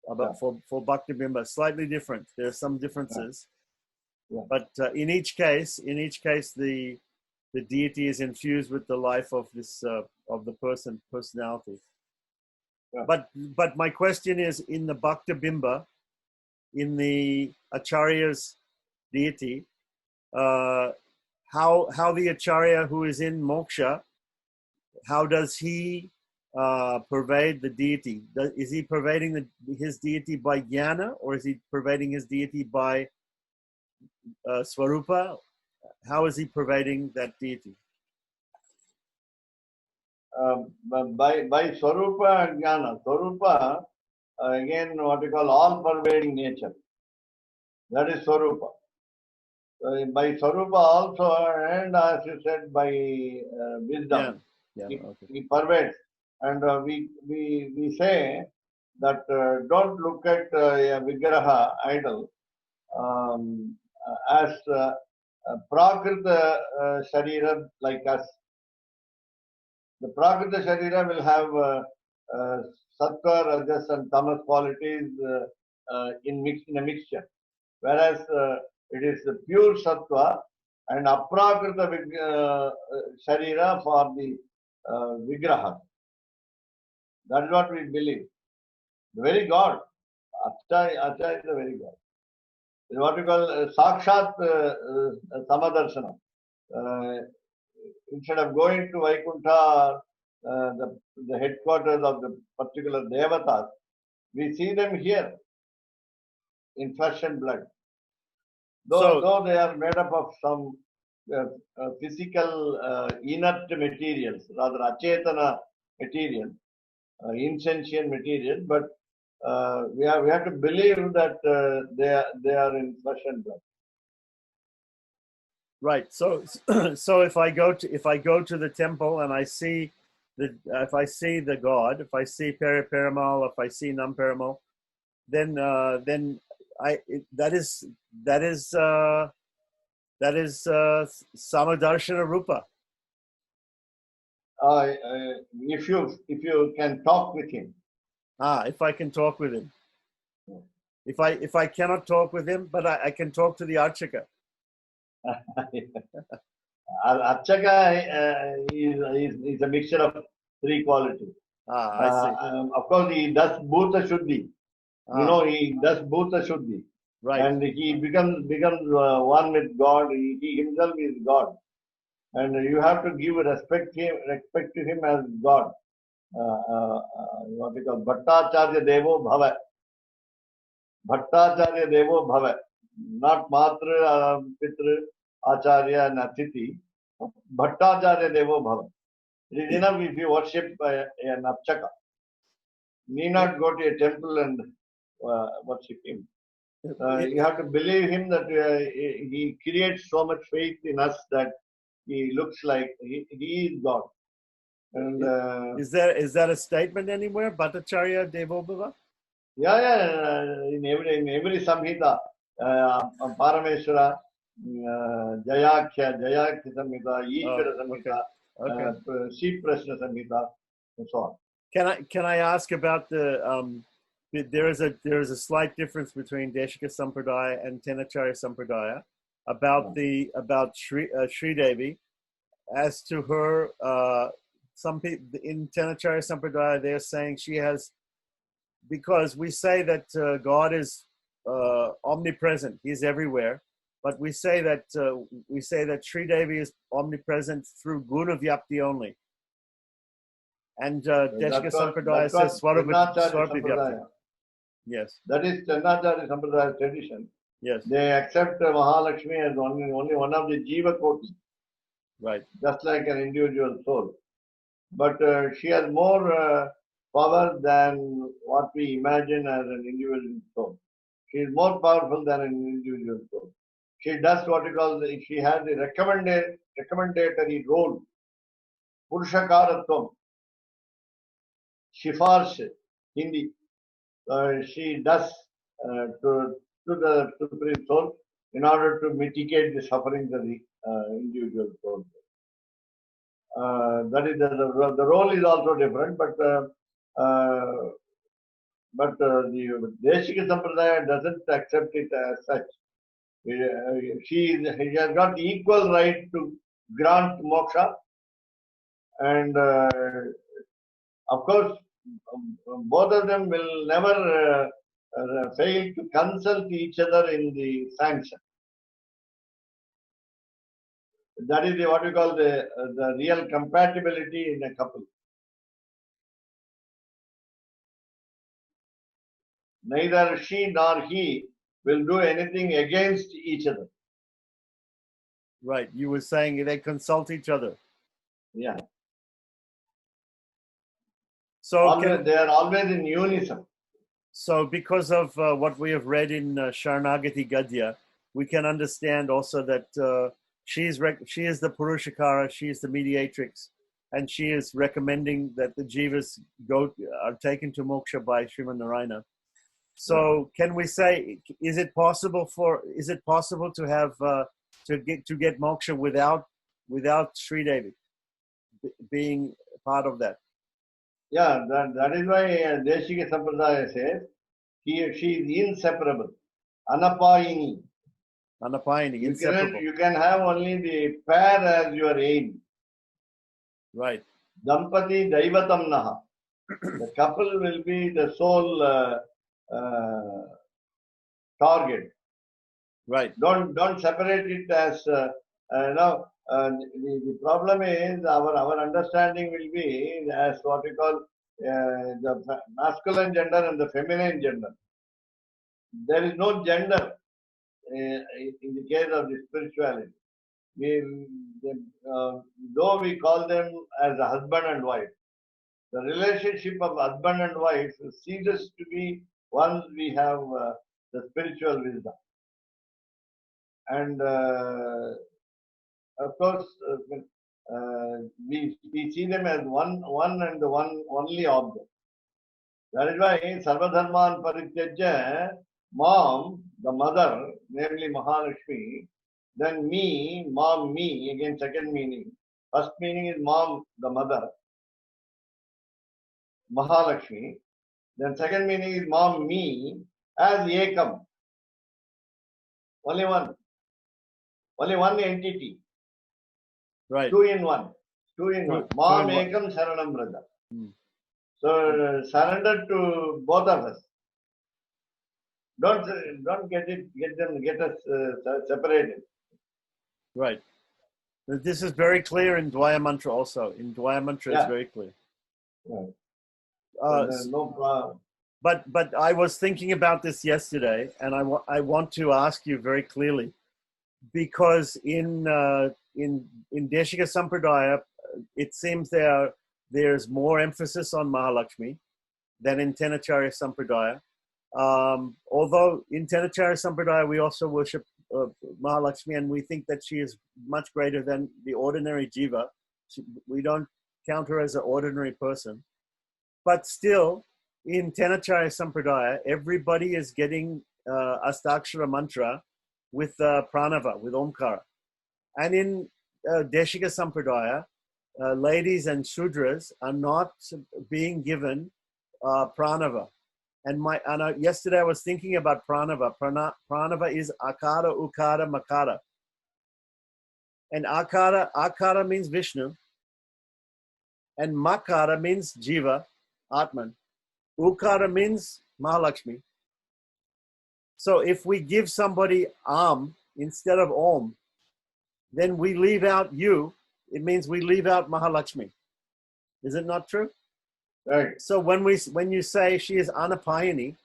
But for bhakta bimba, slightly different. There are some differences. Yeah. But in each case, the deity is infused with the life of this of the personality. Yeah. But my question is, in the Bhakta Bimba, in the Acharya's deity, how the Acharya who is in moksha, how does he pervade the deity? Is he pervading his deity by jnana, or is he pervading his deity by swarupa? How is he pervading that deity? By Swarupa and Jnana. Swarupa, again, what we call all-pervading nature. That is Swarupa. By Swarupa also, and as you said, by wisdom, Yeah. Okay. he pervades. And we say that don't look at a Vigraha idol as Prakrita Sharira like us. The Prakrita Sharira will have Sattva, Rajas, and Tamas qualities in a mixture. Whereas it is the pure Sattva and Aprakrita Sharira for the Vigraha. That is what we believe. The very God, Acha is the very God. It is what we call Sakshat Samadarshana. Instead of going to Vaikuntha, the headquarters of the particular Devatas, we see them here in flesh and blood. Though they are made up of some physical inert materials, rather achetana material, insentient material, but we have to believe that they are in flesh and blood. Right. So if I go to the temple and I see if I see the God, if I see Periperamal, if I see Namperamal, then that is Samadarshana Rupa. If you can talk with him. If I can talk with him. If I cannot talk with him, but I can talk to the Archaka. Archaka is a mixture of three qualities. I see. Of course, he does Bhuta Shuddhi. He does Bhuta Shuddhi. Right. And he becomes one with God. He himself is God. And you have to give respect to him as God. What we call Bhattacharya Devo Bhava. Bhattacharya Devo Bhava. Not Matra, Pitra, Acharya, and Atithi. Bhattacharya Devo Bhava. It is enough if you worship an Archaka. Need not go to a temple and worship him. You have to believe him that he creates so much faith in us that he looks like he is God. And is that a statement anywhere? Bhattacharya Devo Bhava? Yeah. In every Samhita, Parameshwara, Jayakya Samhita, Ishvara Samhita, Sheep Prashna Samhita, and so on. Can I ask about there is a slight difference between Deshika Sampradaya and Tenacharya Sampradaya about Sri Devi. As to her, some people in Tenacharya Sampradaya, they're saying she has, because we say that God is omnipresent, he's everywhere, but we say that Sri Devi is omnipresent through Guna Vyapti only. And Deshika Sampradaya says Swarupa Vyapti. Yes. That is Chanacharya Sampradaya tradition. Yes. They accept Mahalakshmi as only one of the Jiva Koti. Right. Just like an individual soul. But she has more power than what we imagine as an individual soul. She is more powerful than an individual soul. She does what we call, she has the recommendatory role. Purushakaratvam. Shifarsh, Hindi. She does to the Supreme Soul in order to mitigate the sufferings of the individual soul. That is the role is also different, but the Deshika Sampradaya doesn't accept it as such. She has got equal right to grant moksha, and of course, both of them will never fail to consult each other in the sanction. That is what we call the real compatibility in a couple. Neither she nor he will do anything against each other. Right. You were saying they consult each other. Yeah. So they are always in unison. So because of what we have read in Sharanagati Gadya, we can understand also that she is the Purushakara, she is the mediatrix, and she is recommending that the jivas are taken to moksha by Sriman Narayana. So can we say, is it possible to have to get moksha without Sri Devi being part of that? Yeah, that is why Deshika Sampradaya says she is inseparable, anapayini. Anapayini, inseparable. You can have only the pair as your aim. Right. Dampati Daivatam Naha. The couple will be the sole target. Right. Don't separate it as the problem is our understanding will be as what we call the masculine gender and the feminine gender. There is no gender in the case of the spirituality. Though we call them as a husband and wife, the relationship of husband and wife ceases to be once we have the spiritual wisdom. And of course, we see them as one and the one only object. That is why Sarvadharman Parityajya, mom, the mother, namely Mahalakshmi, then me, mom, me, again second meaning. First meaning is mom, the mother, Mahalakshmi. Then second meaning is mom, me, as Ekam. Only one entity. Right. Two in one. Mom, Ekam, Saranam, brother. So surrender to both of us. Don't get us separated. Right. This is very clear in Dvaya Mantra also. In Dvaya Mantra, it's very clear. Yeah. No problem. But I was thinking about this yesterday, and I want to ask you very clearly, because in Deshika Sampradaya, it seems there's more emphasis on Mahalakshmi than in Tenacharya Sampradaya. Although in Tenacharya Sampradaya we also worship Mahalakshmi, and we think that she is much greater than the ordinary jiva. We don't count her as an ordinary person. But still, in Tenacharya Sampradaya, everybody is getting Astakshara mantra with pranava, with Omkara. And in Deshika Sampradaya, ladies and Shudras are not being given pranava. And yesterday I was thinking about pranava. Pranava is akara, ukara, makara. And akara means Vishnu. And makara means jiva, Atman. Ukara means Mahalakshmi. So if we give somebody Am instead of Om, then we leave out you. It means we leave out Mahalakshmi. Is it not true? Right. So when you say she is Anapayani,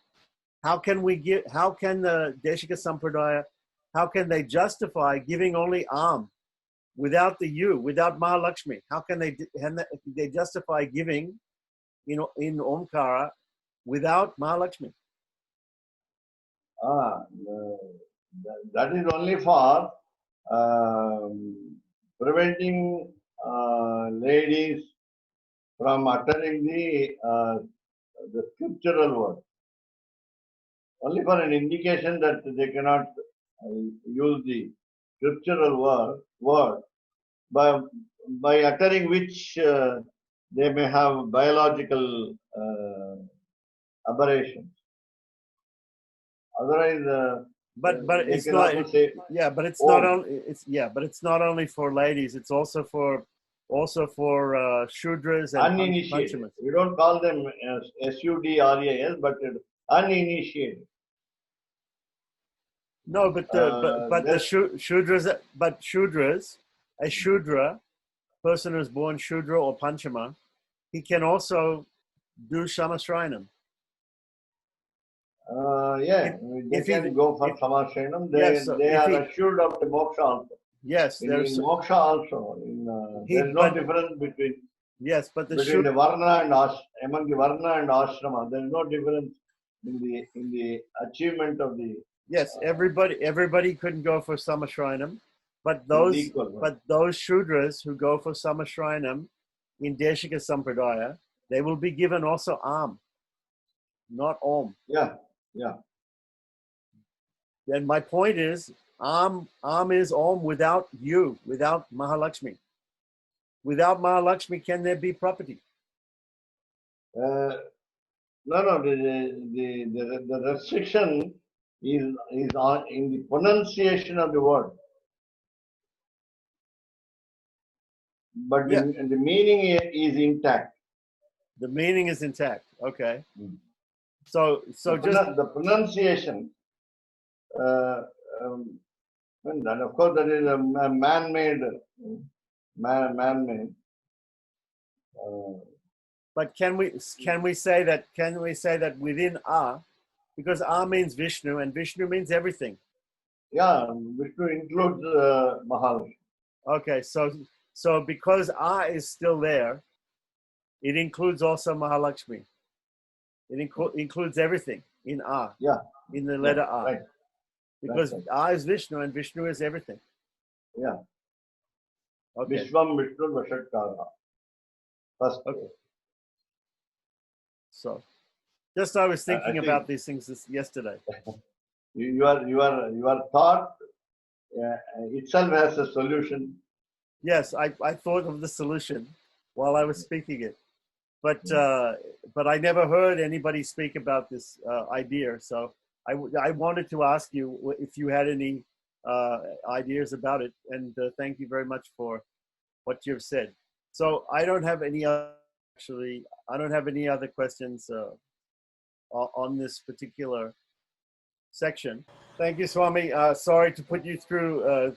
how can the Deshika Sampradaya, how can they justify giving only Am without the you, without Mahalakshmi? How can they justify giving in Omkara without Mahalakshmi? That is only for preventing ladies from uttering the scriptural word. Only for an indication that they cannot use the scriptural word by uttering which they may have biological aberrations. Otherwise, but it's not. But it's not only for ladies. It's also for Shudras and uninitiated. Panchamas. We don't call them SUDRAS, but uninitiated. No, but the Shudras, but Shudras, a Shudra, person who's born Shudra or Panchama, he can also do Shamasrayanam. They can go for Samasranam. They are assured of the moksha also. Yes, there's moksha also. There's no difference between. Yes, but between the Varna and among the Varna and Ashrama, there is no difference in the achievement of the Yes, everybody couldn't go for Samashrinam, but is those equal. Shudras who go for Samashrinam in Deshika Sampradaya, they will be given also Am, not Om. Yeah. Then my point is, Am is Om without you, without Mahalakshmi. Without Mahalakshmi, can there be property? No. The restriction is on in the pronunciation of the word, but Yeah. the meaning is intact. The meaning is intact. Okay. Mm. So The pronunciation, and of course that is a man-made, man-made. But can we say that within A, because A means Vishnu and Vishnu means everything. Yeah, Vishnu includes Mahalakshmi. Okay, so because A is still there, it includes also Mahalakshmi. It includes everything in A. Yeah. In the letter A. Right. Because Right. A is Vishnu and Vishnu is everything. Yeah. Okay. Vishwam Vishnu Vashatkara. First. Okay. So just I was thinking about these things yesterday. Your thought itself has a solution. Yes, I thought of the solution while I was speaking it, but I never heard anybody speak about this idea. So I wanted to ask you if you had any ideas about it, and thank you very much for what you've said. So I don't have any other questions on this particular section. Thank you, Swami. Sorry to put you through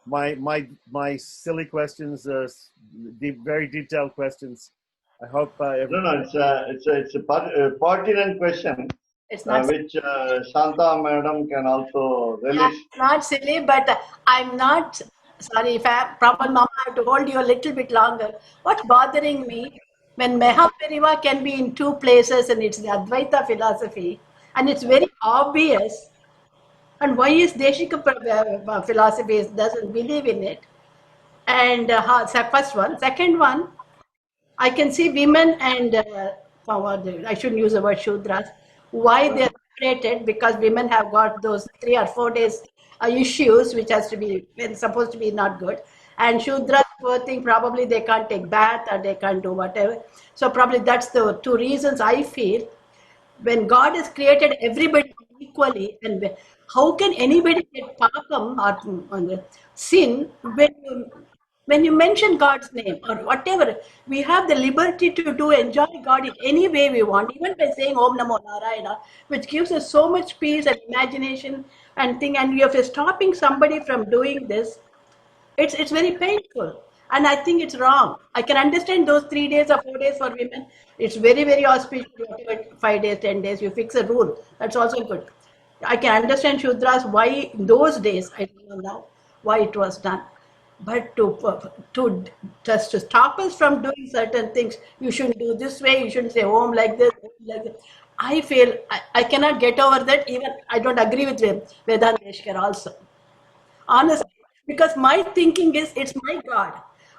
my silly questions, very detailed questions. I hope No, it's a pertinent question, It's not which Shanta Madam can also relish. not silly, but I'm not sorry if I Prabal Mama I have to hold you a little bit longer. What's bothering me when Mahapariva can be in two places and it's the Advaita philosophy and it's very obvious. And why is Deshika philosophy doesn't believe in it? And first one, second one, I can see women and I shouldn't use the word Shudras. Why they are separated? Because women have got those 3 or 4 days issues, which has to be supposed to be not good. And Shudras, poor thing, probably they can't take bath or they can't do whatever. So probably that's the two reasons I feel when God has created everybody equally, and how can anybody get papam or sin when you mention God's name or whatever? We have the liberty to do enjoy God in any way we want, even by saying Om Namo Narayana, which gives us so much peace and imagination and thing. And if you're stopping somebody from doing this, it's very painful, and I think it's wrong. I can understand those 3 days or 4 days for women. It's very auspicious. Whatever 5 days, 10 days, you fix a rule. That's also good. I can understand Shudras why in those days. I don't know now why it was done, but to just to stop us from doing certain things, you shouldn't do this way. You shouldn't say Om like this, like this. I feel I cannot get over that. Even I don't agree with Vedant Deshkar also. Honestly, because my thinking is it's my God.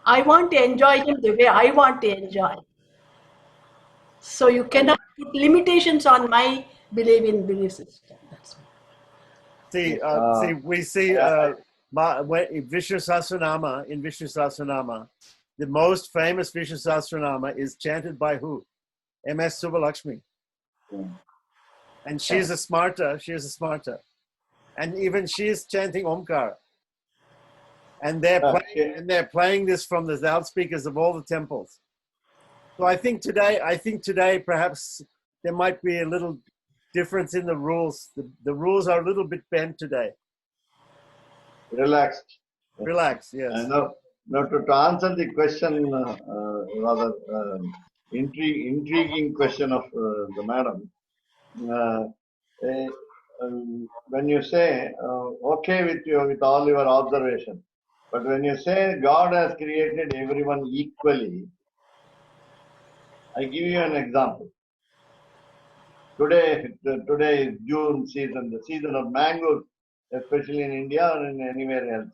I want to enjoy him the way I want to enjoy. So you cannot put limitations on my belief system. That's all. we see Vishnu Sahasranama in Vishnu Sahasranama. The most famous Vishnu Sahasranama is chanted by who? M.S. Subbalakshmi. And she is a smarta. And even she is chanting Omkar. And they're playing this from the loudspeakers of all the temples. So I think today perhaps there might be a little difference in the rules. The rules are a little bit bent today. Relaxed. Relax, yes. Now to answer the question, rather intriguing question of the madam. When you say okay with all your observation, but when you say God has created everyone equally, I give you an example. today is June season, the season of mangoes, especially in India or in anywhere else.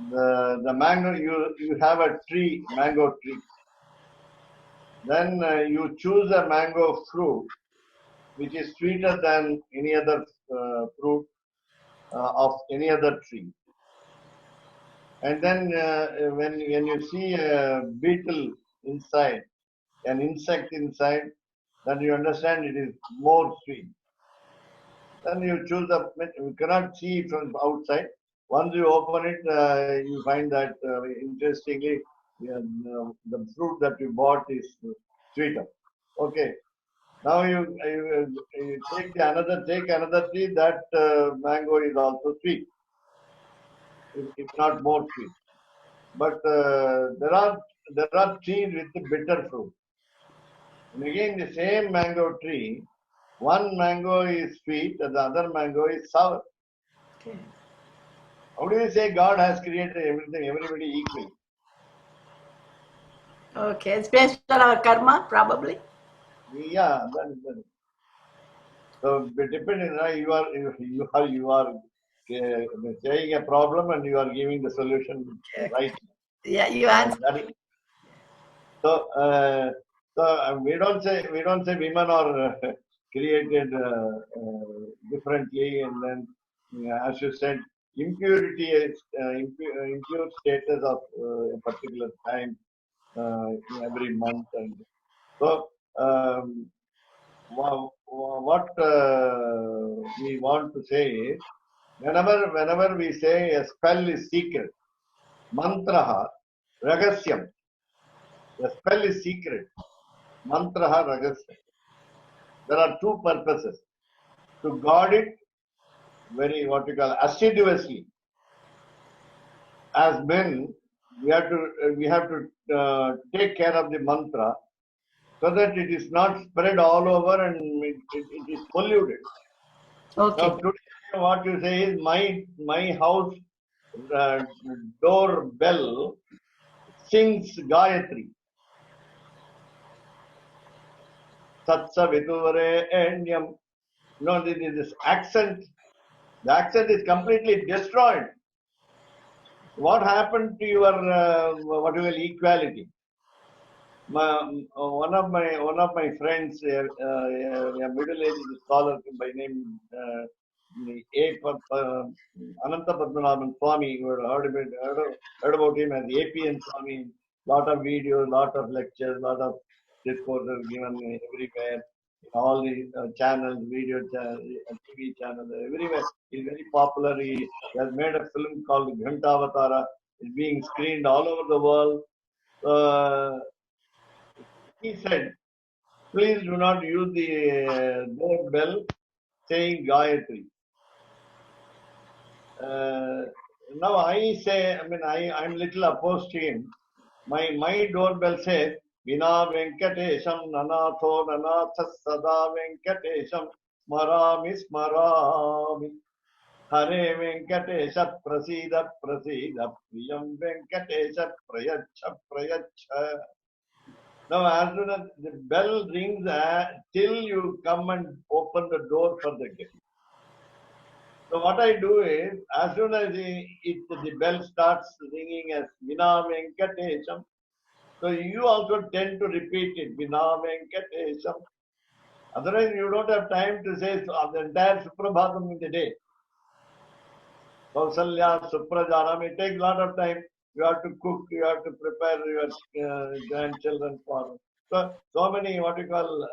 The mango, you have a tree, mango tree. Then you choose a mango fruit which is sweeter than any other fruit of any other tree. And then when you see a beetle inside, an insect inside, then you understand it is more sweet. Then you choose you cannot see from outside. Once you open it, you find that interestingly, the fruit that you bought is sweeter. Okay. Now you take another tree. That mango is also sweet, if not more sweet. But there are trees with the bitter fruit. And again, the same mango tree, one mango is sweet and the other mango is sour. Okay. How do you say God has created everybody equally? Okay. It's based on our karma, probably. Yeah, that is. So depending, you are saying a problem and you are giving the solution right. Yeah, you answered. So, we don't say women are created differently, and then as you said, impurity is impure status of a particular time every month, and so what we want to say is whenever we say a spell is secret, mantraha, ragasyam, the spell is secret. Mantraha ragasya. There are two purposes. To guard it very, what you call, assiduously. As men, we have to take care of the mantra so that it is not spread all over and it is polluted. Okay. Now today, what you say is my house door bell sings Gayatri. Satsa Viduvare Enyam. No, this accent, the accent is completely destroyed. What happened to your what you call equality? One of my friends, a middle-aged scholar by name Ananta Padmanabhan Swami, you heard about him as APN Swami. Lot of videos, lot of lectures, lot of discourses given everywhere, in all the channels, TV channels, everywhere. He's very popular. He has made a film called Ghantavatara. It's being screened all over the world. He said, please do not use the doorbell saying Gayatri. Now I say, I'm little opposed to him. My doorbell says, Vina Venkatesham Nanatho Nanathas Sada Venkatesham Smarami. Hare Venkatesha Prasida Prasida Priyam Venkatesha Prayacha. Now, as soon as the bell rings, till you come and open the door for the guest. So what I do is, as soon as the bell starts ringing as Vina Venkatesham, so you also tend to repeat it, Vina Venkatesham. Otherwise, you don't have time to say the entire Suprabhatam in the day. Kausalya, Suprajanam, it takes a lot of time. You have to cook, you have to prepare your grandchildren for. So many what you call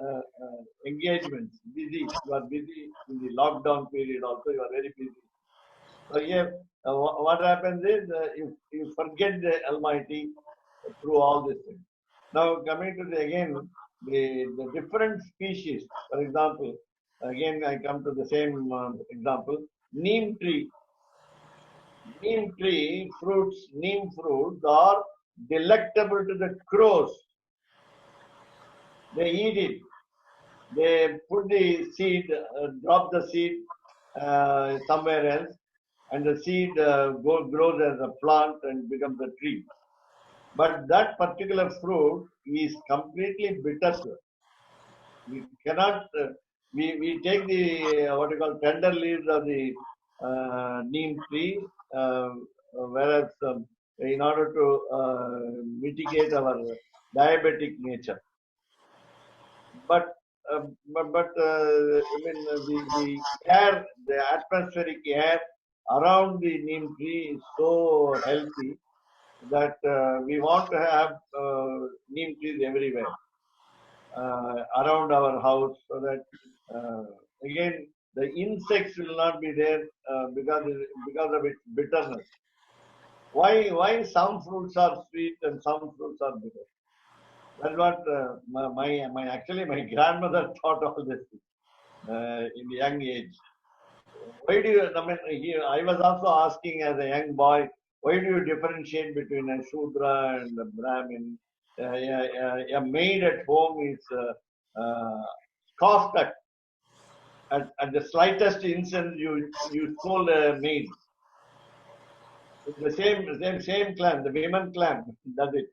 engagements, busy. You are busy in the lockdown period also, you are very busy. So yeah, what happens is you forget the Almighty through all these things. Now coming to the different species, for example, again I come to the same example, neem tree. Neem fruits are delectable to the crows. They eat it. They put the seed, drop the seed somewhere else, and the seed grows as a plant and becomes a tree. But that particular fruit is completely bitter. We cannot, we take the, what you call, tender leaves of the neem tree, whereas in order to mitigate our diabetic nature. But I mean, the air, the atmospheric air around the neem tree is so healthy that we want to have neem trees everywhere around our house, so that again the insects will not be there because of its bitterness. Why some fruits are sweet and some fruits are bitter? That's what my actually my grandmother thought all this in the young age. Why do you? I mean, here I was also asking as a young boy, why do you differentiate between a Shudra and a Brahmin? A maid at home is scoffed at the slightest instant you scold a maid. The same clan, the women clan does it.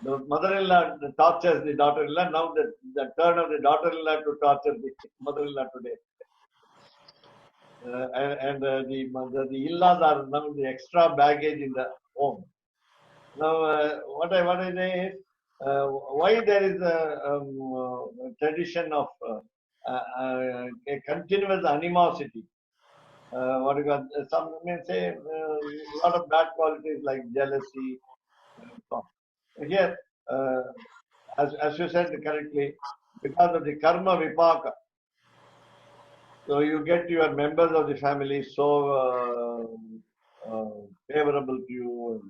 The mother-in-law tortures the daughter-in-law. Now the turn of the daughter-in-law to torture the mother-in-law today. The in-laws are now the extra baggage in the home. Now, what I say is, why there is a tradition of a continuous animosity. What you got? Some may say a lot of bad qualities like jealousy and so on. Here, as you said correctly, because of the karma vipaka, so you get your members of the family so favorable to you.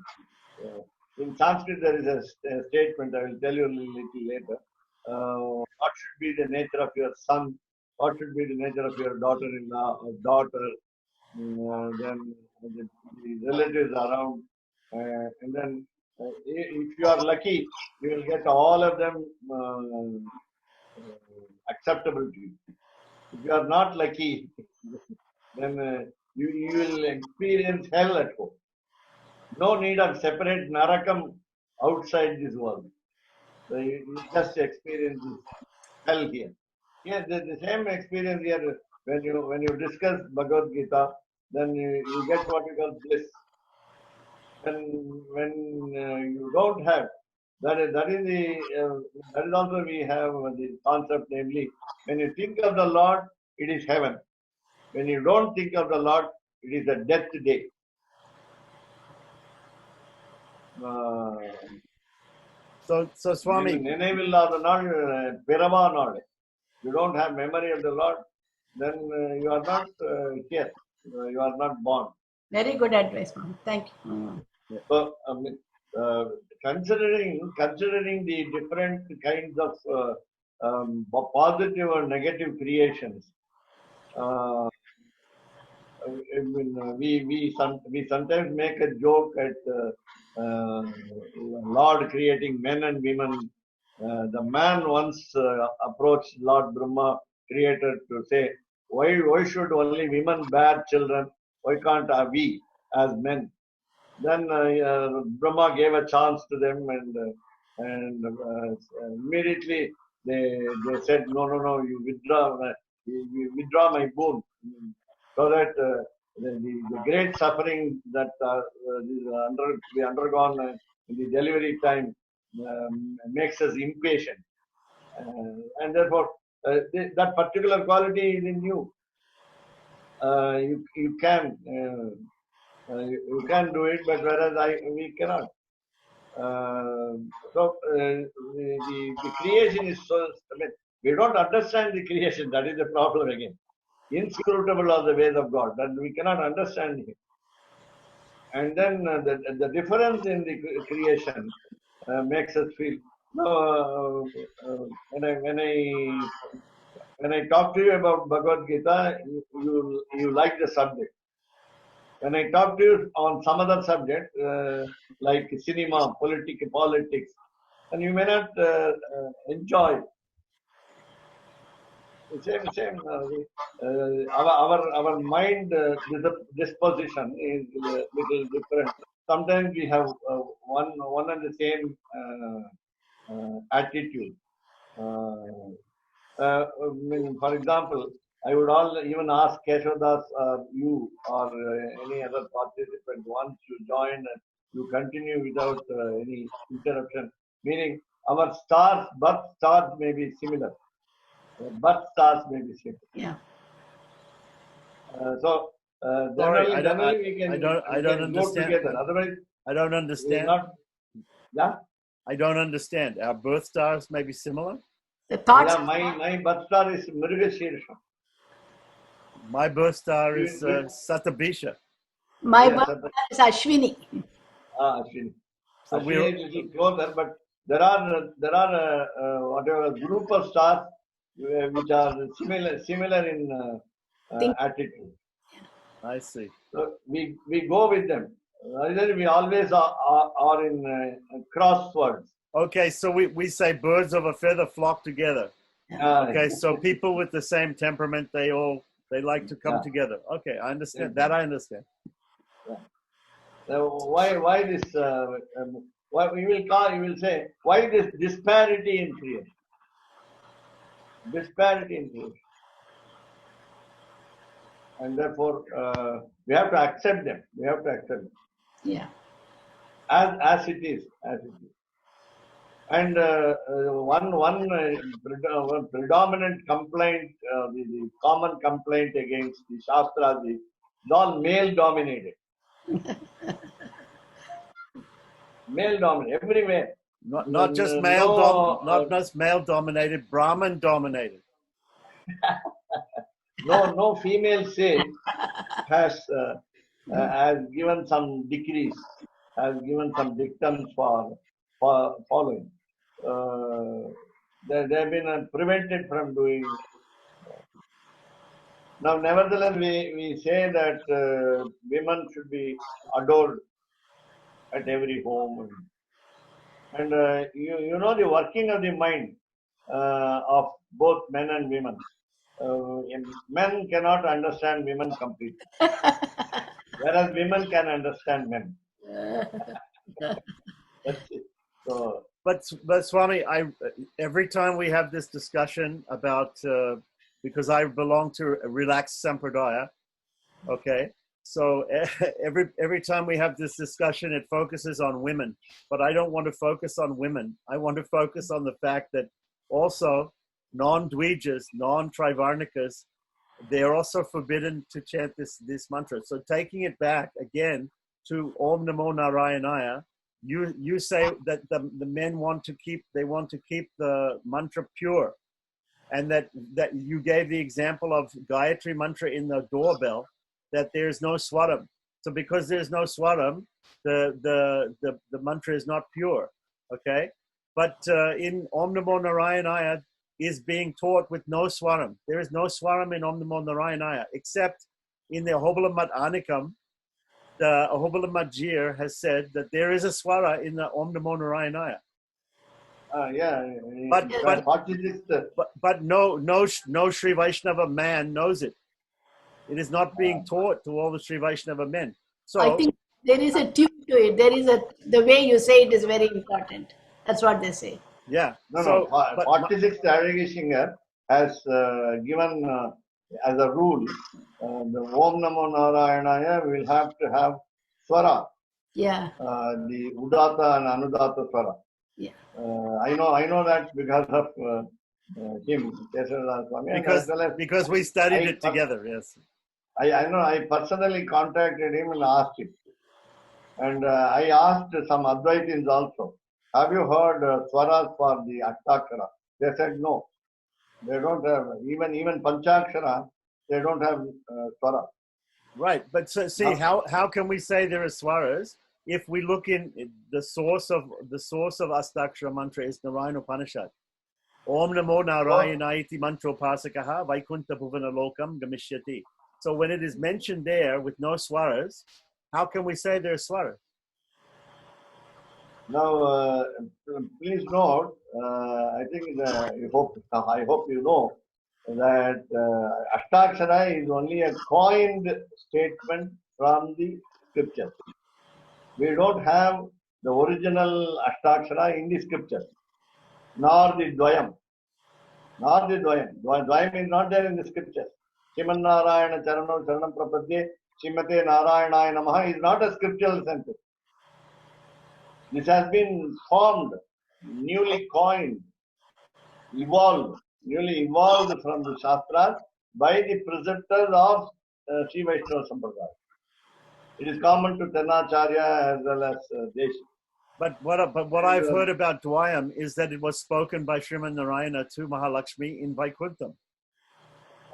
In Sanskrit, there is a statement, I will tell you a little later. What should be the nature of your son? What should be the nature of your daughter-in-law or daughter? Then the relatives around. And then if you are lucky, you will get all of them acceptable to you. If you are not lucky, then you will experience hell at home. No need of separate narakam outside this world. So you just experience this hell here. Yeah, the same experience here when you discuss Bhagavad Gita, then you get what you call bliss. When you don't have that is also we have the concept, namely when you think of the Lord, it is heaven. When you don't think of the Lord, it is a death day. So Swami, நினைவில்லாத நாள் பிறவா நாள். You don't have memory of the Lord, then you are not here. You are not born. Very good advice, ma'am. Thank you. So, considering the different kinds of positive or negative creations, we sometimes make a joke at Lord creating men and women. The man once approached Lord Brahma, creator, to say, why should only women bear children? Why can't we as men? Then Brahma gave a chance to them, and immediately they said, no, you withdraw my boon, so that the great suffering that we undergone in the delivery time makes us impatient, and therefore that particular quality is in you. You can. You can do it, but whereas we cannot. The creation is so. I mean, we don't understand the creation. That is the problem again. Inscrutable are the ways of God, that we cannot understand Him. And then the difference in the creation makes us feel. When I talk to you about Bhagavad Gita, you like the subject. When I talk to you on some other subject, like cinema, politics, and you may not enjoy. Same. Our mind disposition is little different. Sometimes we have one and the same attitude. For example, I would even ask Keshadas, you or any other participant, once you join and you continue without any interruption, meaning our stars, birth stars may be similar. Birth stars may be similar. Yeah. Sorry, Generally we can go understand. together. Otherwise, I don't we will understand. not. Yeah. I don't understand. Our birth stars may be similar. The thoughts. Yeah, my birth star is Mrigashirsha. My birth star is You- Satabisha. My Yes, birth is Ashwini. Ashwini. So Ashwini is a little closer, but there are whatever group of stars which are similar in Think- attitude. I see. So we go with them. Either we always are in crosswords. Okay, so we say birds of a feather flock together. Okay, so people with the same temperament, they like to come Yeah. together. Okay, I understand. Yeah. That I understand. Why this? Why you will say why this disparity in creation? Disparity in creation, and therefore we have to accept them. We have to accept them Yeah. as it is, And one predominant complaint, the common complaint against the Shastras is all male dominated. Male dominated everywhere. Not just male dominated, Brahman dominated. No female sage has given some decrees, has given some dictums for following. They have been prevented from doing. Now, nevertheless, we say that women should be adored at every home, and you know the working of the mind of both men and women. Men cannot understand women completely, whereas women can understand men. That's it. So, But Swami, every time we have this discussion about because I belong to a relaxed sampradaya, okay. So every time we have this discussion, it focuses on women. But I don't want to focus on women. I want to focus on the fact that also non-dvijas, non-trivarnikas, they are also forbidden to chant this mantra. So taking it back again to Om Namo Narayanaya, you say that the men want to keep the mantra pure, and that you gave the example of Gayatri mantra in the doorbell, that there's no swaram. So because there's no swaram, the mantra is not pure. Okay, but in Om Namo Narayanaya is being taught with no swaram. There is no swaram in Om Namo Narayanaya except in the Ahobala Mat Anikam. The Ahobala Majir has said that there is a swara in the Om Namo Narayanaya. yeah. But no Sri Vaishnava man knows it. It is not being taught to all the Sri Vaishnava men. So I think there is a tune to it. The way you say it is very important. That's what they say. yeah. No. 46th Arigashinger has given as a rule the Om Namo Narayanaya will have to have swara, Yeah. the Udata and Anudata swara. Yeah. I know that because of him, Keshav Swami. Because we studied it together. Yes. I know. I personally contacted him and asked him, and I asked some Advaitins also. Have you heard swaras for the Ashtakshara? They said no. They don't have even Panchakshara. They don't have swara. Right, but so, see how can we say there are swaras if we look in the source of Astakshara mantra is Narayana Upanishad. Om Namo Narayana iti mantro pasakaha Vaikunta Bhuvana Lokam Gamishyati. So when it is mentioned there with no swaras, how can we say there are swaras? Now, please note. I think I hope you know that Ashtakshara is only a coined statement from the scripture. We don't have the original Ashtakshara in the scripture, nor the Dvayam. Not the Dvayam. Dvayam is not there in the scriptures. Shiman Narayana Charanam Charanam Prapadye Shimate Narayanaya Namaha is not a scriptural sentence. This has been formed, newly coined, newly evolved from the Shastras by the preceptors of Sri Vaishnava Sampradaya. It is common to Tanacharya as well as Deshi. But what I've heard about Dvayam is that it was spoken by Sriman Narayana to Mahalakshmi in Vaikuntham.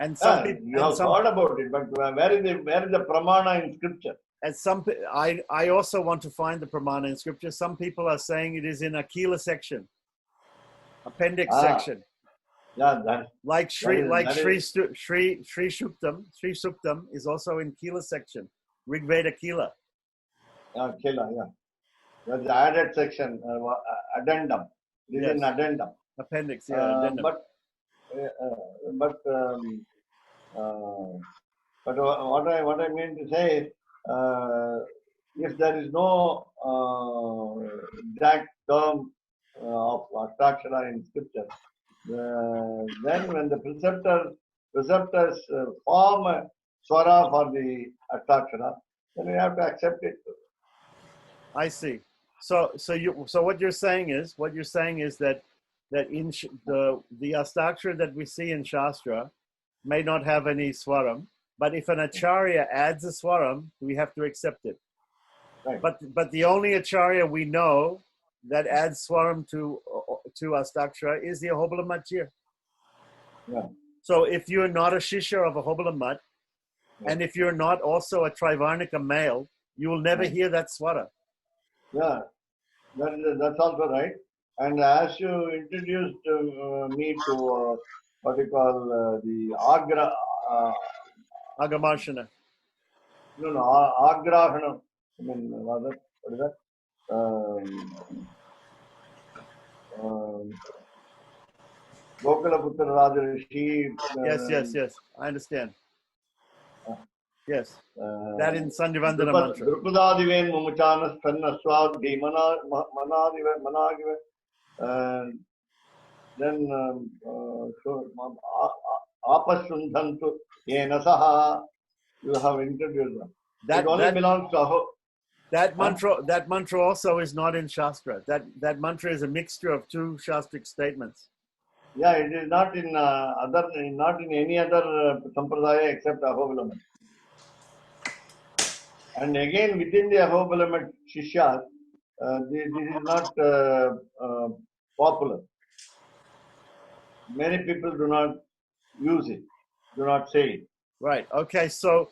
And some people, you have heard about it, but where is the pramana in scripture? And I also want to find the pramana in scripture. Some people are saying it is in Akila section, appendix section. Yeah, that Sri Suktam is also in Kila section, Rigveda Kila. Kila, yeah. That's the added section, addendum. This is an addendum. Appendix, yeah, addendum. But what I mean to say is, if there is no exact term of Ashtakshara in scripture, then when the preceptors form a swara for the Ashtakshara, then we have to accept it. I see. So what you're saying is that in the Ashtakshara that we see in Shastra may not have any swaram, but if an acharya adds a swaram, we have to accept it. Right. But the only acharya we know that adds swaram to Ashtakshara is the Ahobala Matjir. Yeah. So if you're not a shishya of Ahobala Mat, and if you're not also a Trivarnika male, you will never hear that swara. Yeah, that's also right. And as you introduced me to what you call the Agamarshana. No, Agrahana. I mean, what is that? Gokala Putra Raja Rishi. Yes. I understand. Yes. That in Sandhivandana mantra. Drupadaadiven Mumuchanas Kannaswad Managive. Then Apashundhantu Yenasaha. You have introduced them. It only belongs to Aho. That mantra also is not in Shastra. That mantra is a mixture of two Shastric statements. Yeah, it is not in not in any other sampradaya except Ahobala. And again, within the Ahobala Shishyas, this is not popular. Many people do not use it, do not say it. Right. Okay. So,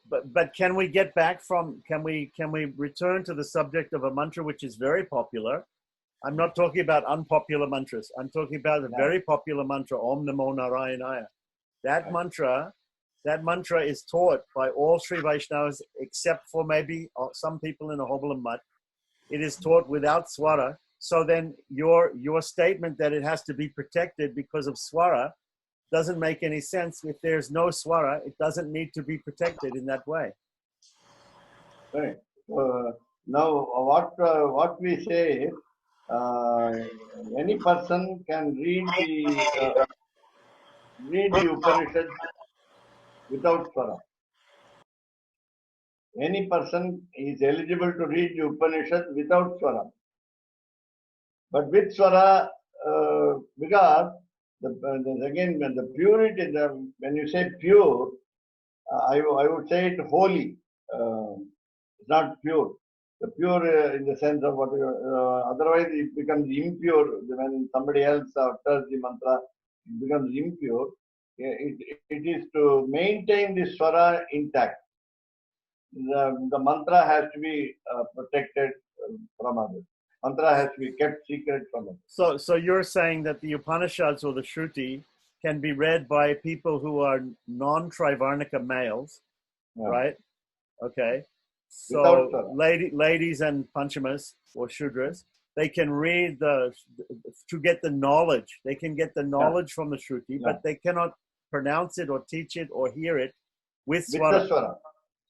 but can we get back from? Can we return to the subject of a mantra which is very popular? I'm not talking about unpopular mantras. I'm talking about a very popular mantra, Om Namo Narayanaya. That mantra is taught by all Sri Vaishnavas except for maybe some people in Ahobala Mat. It is taught without swara. So then your statement that it has to be protected because of swara doesn't make any sense. If there's no swara, it doesn't need to be protected in that way. Right. Now, what we say is, any person can read the Upanishad without swara. Any person is eligible to read the Upanishad without swara. But with swara, because again, the purity, when you say pure, I would say it holy. It's not pure. The pure in the sense of what otherwise it becomes impure when somebody else utters the mantra. It becomes impure. It is to maintain the swara intact. The mantra has to be protected from others. Mantra has to be kept secret from others. So you're saying that the Upanishads or the Shruti can be read by people who are non-Trivarnika males, right? Okay. So ladies and panchamas or shudras, they can read to get the knowledge. They can get the knowledge from the Shruti, but they cannot pronounce it or teach it or hear it with swara.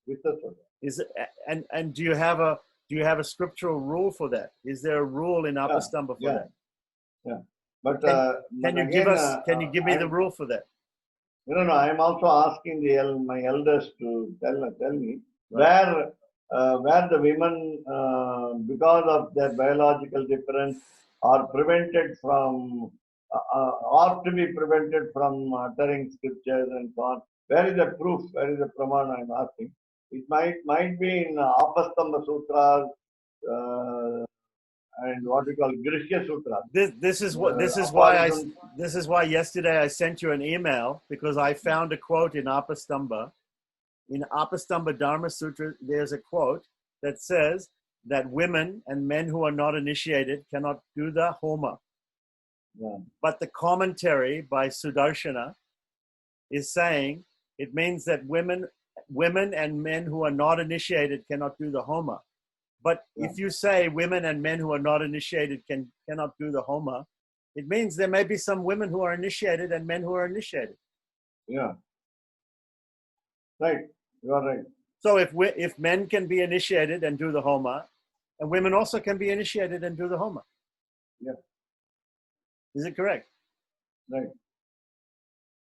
With the swara. Is it, and do you have a scriptural rule for that? Is there a rule in Apastamba for that? Yeah. But, Can you give again, us? Can you give me the rule for that? No. I'm also asking my elders to tell me Right. where the women, because of their biological difference, are prevented from, or to be prevented from uttering scriptures and so on. Where is the proof? Where is the praman? I'm asking. It might be in Apastamba Sutras and what we call Grishya Sutras. This is Apart why yesterday I sent you an email, because I found a quote in Apastamba. In Apastamba Dharma Sutra, there's a quote that says that women and men who are not initiated cannot do the homa. Yeah. But the commentary by Sudarshana is saying it means that women and men who are not initiated cannot do the homa. But if you say women and men who are not initiated cannot do the homa, it means there may be some women who are initiated and men who are initiated. Yeah. Right. You are right. So if men can be initiated and do the homa, and women also can be initiated and do the homa. Yeah. Is it correct? Right.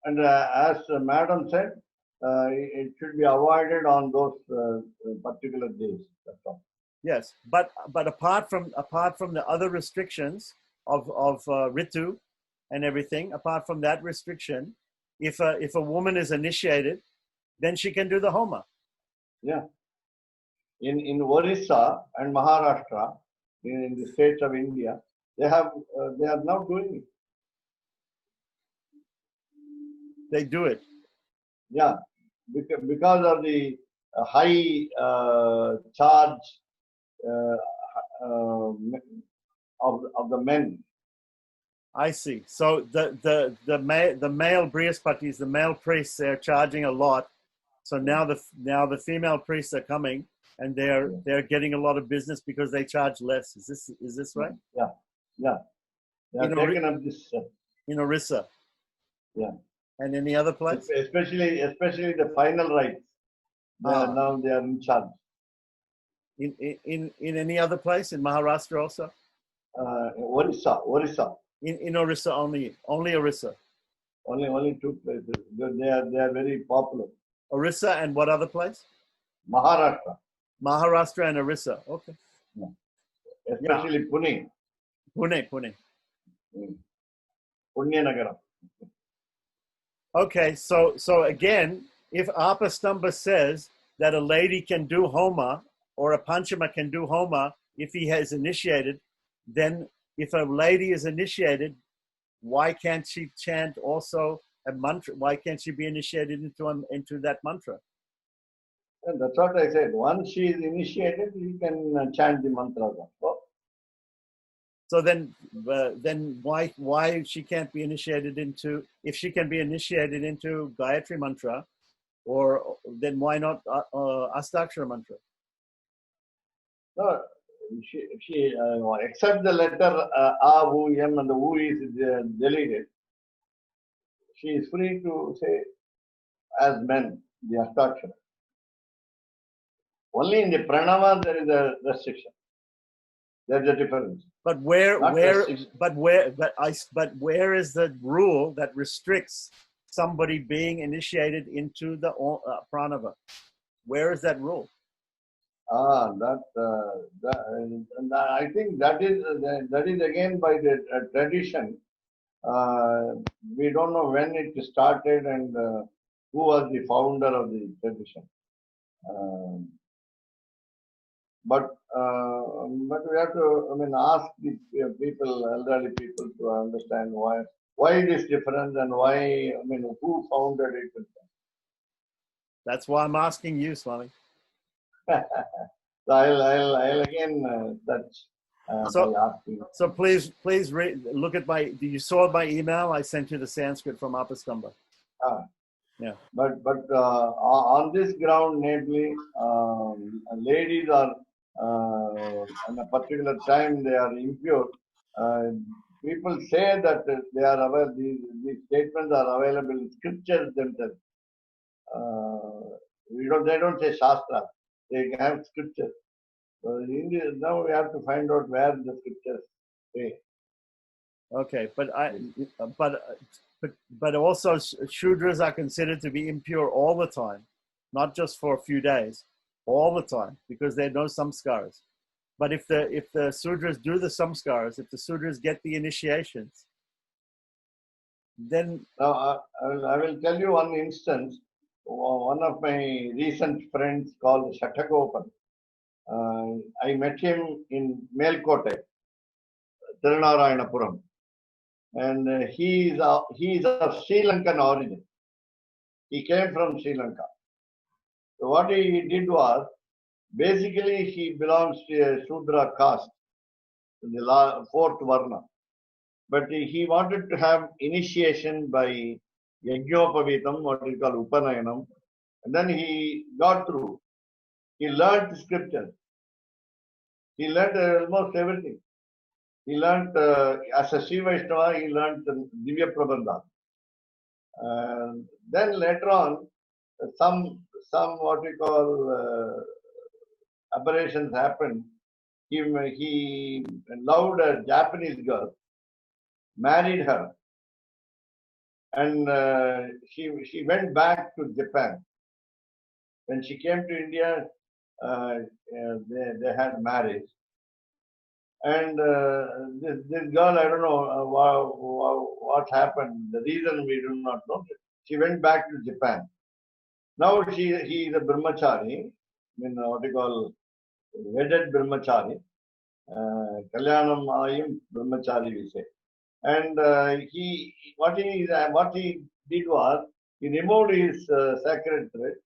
And as Madam said, it should be avoided on those particular days. That's all. Yes, but apart from the other restrictions of ritu and everything, apart from that restriction, if a woman is initiated, then she can do the homa. Yeah. In Orissa and Maharashtra, in the states of India, they are now doing it. They do it. Yeah, because of the high charge of the men. I see. So the male Brihaspati's, the male priests, they're charging a lot. So now the female priests are coming, and they're getting a lot of business because they charge less. Is this right? Yeah. They are taken up this in Orissa. Yeah. And any other place? Especially the final rites. Now they are in charge. In any other place? In Maharashtra also? Orissa. In Orissa only Orissa. Only two places. They are very popular. Orissa and what other place? Maharashtra. Maharashtra and Orissa. Okay. Yeah. Especially Pune. Pune. Punya Nagaram. Okay, so again, if Apastamba says that a lady can do homa or a panchama can do homa if he has initiated, then if a lady is initiated, why can't she chant also a mantra? Why can't she be initiated into that mantra? And that's what I said. Once she is initiated, you can chant the mantra. So then why she can't be initiated into, if she can be initiated into Gayatri mantra, or then why not Astakshara mantra? No, she except the letter A, U, M, and the U is deleted. She is free to say as men the Astakshara. Only in the pranava there is a restriction. There's a difference. But where is the rule that restricts somebody being initiated into the pranava? Where is that rule? That I think that is again by the tradition. We don't know when it started and who was the founder of the tradition. But we have to, ask the people, elderly people, to understand why it is different and why, who founded it. That's why I'm asking you, Swami. So I'll again touch by asking. So please look at you saw my email. I sent you the Sanskrit from Apastamba. Yeah. But on this ground, namely, ladies are in a particular time they are impure. People say that they are aware. These statements are available in scriptures themselves. They don't say Shastra. They have scriptures. So now we have to find out where the scriptures say. Okay, but also Shudras are considered to be impure all the time, not just for a few days, all the time, because they know samskaras. But if the Sudras do the samskaras, if the Sudras get the initiations, then Now, I will tell you one instance. One of my recent friends called Shatagopan. I met him in Melkote, Tirunarayana, and he is of Sri Lankan origin. He came from Sri Lanka. So what he did was, basically he belongs to a Shudra caste, the fourth Varna. But he wanted to have initiation by Yajnopavitam, what we call Upanayanam, and then he got through. He learned scripture. He learned almost everything. He learned, as a Shiva Vaishnava, he learned Divya Prabandha. Then later on, some what we call aberrations happened. He loved a Japanese girl, married her, and she went back to Japan. When she came to India, they had marriage. And this girl, I don't know what happened. The reason we do not know. She went back to Japan. Now he is a brahmachari, what you call wedded brahmachari, kalyanam ayim brahmachari we say. And what he did was he removed his sacred thread,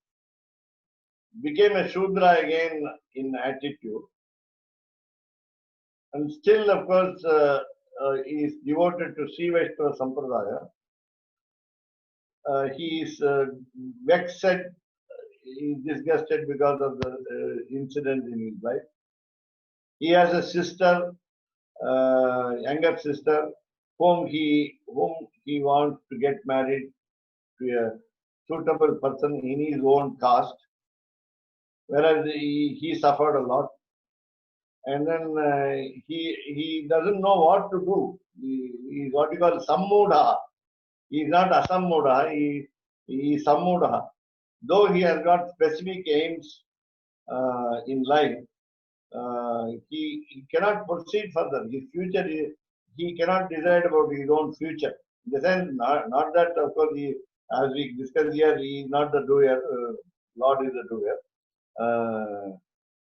became a Shudra again in attitude, and still, of course, he is devoted to Sri Vaishnava Sampradaya. He is vexed, he is disgusted because of the incident in his life. He has a sister, younger sister, whom he wants to get married to a suitable person in his own caste, whereas he suffered a lot. And then he doesn't know what to do. He is what you call sammudha. He is not asammudha. He is sammudha. Though he has got specific aims in life, he cannot proceed further. His future, he cannot decide about his own future. In the sense, not that, of course, as we discussed here, he is not the doer. Lord is the doer.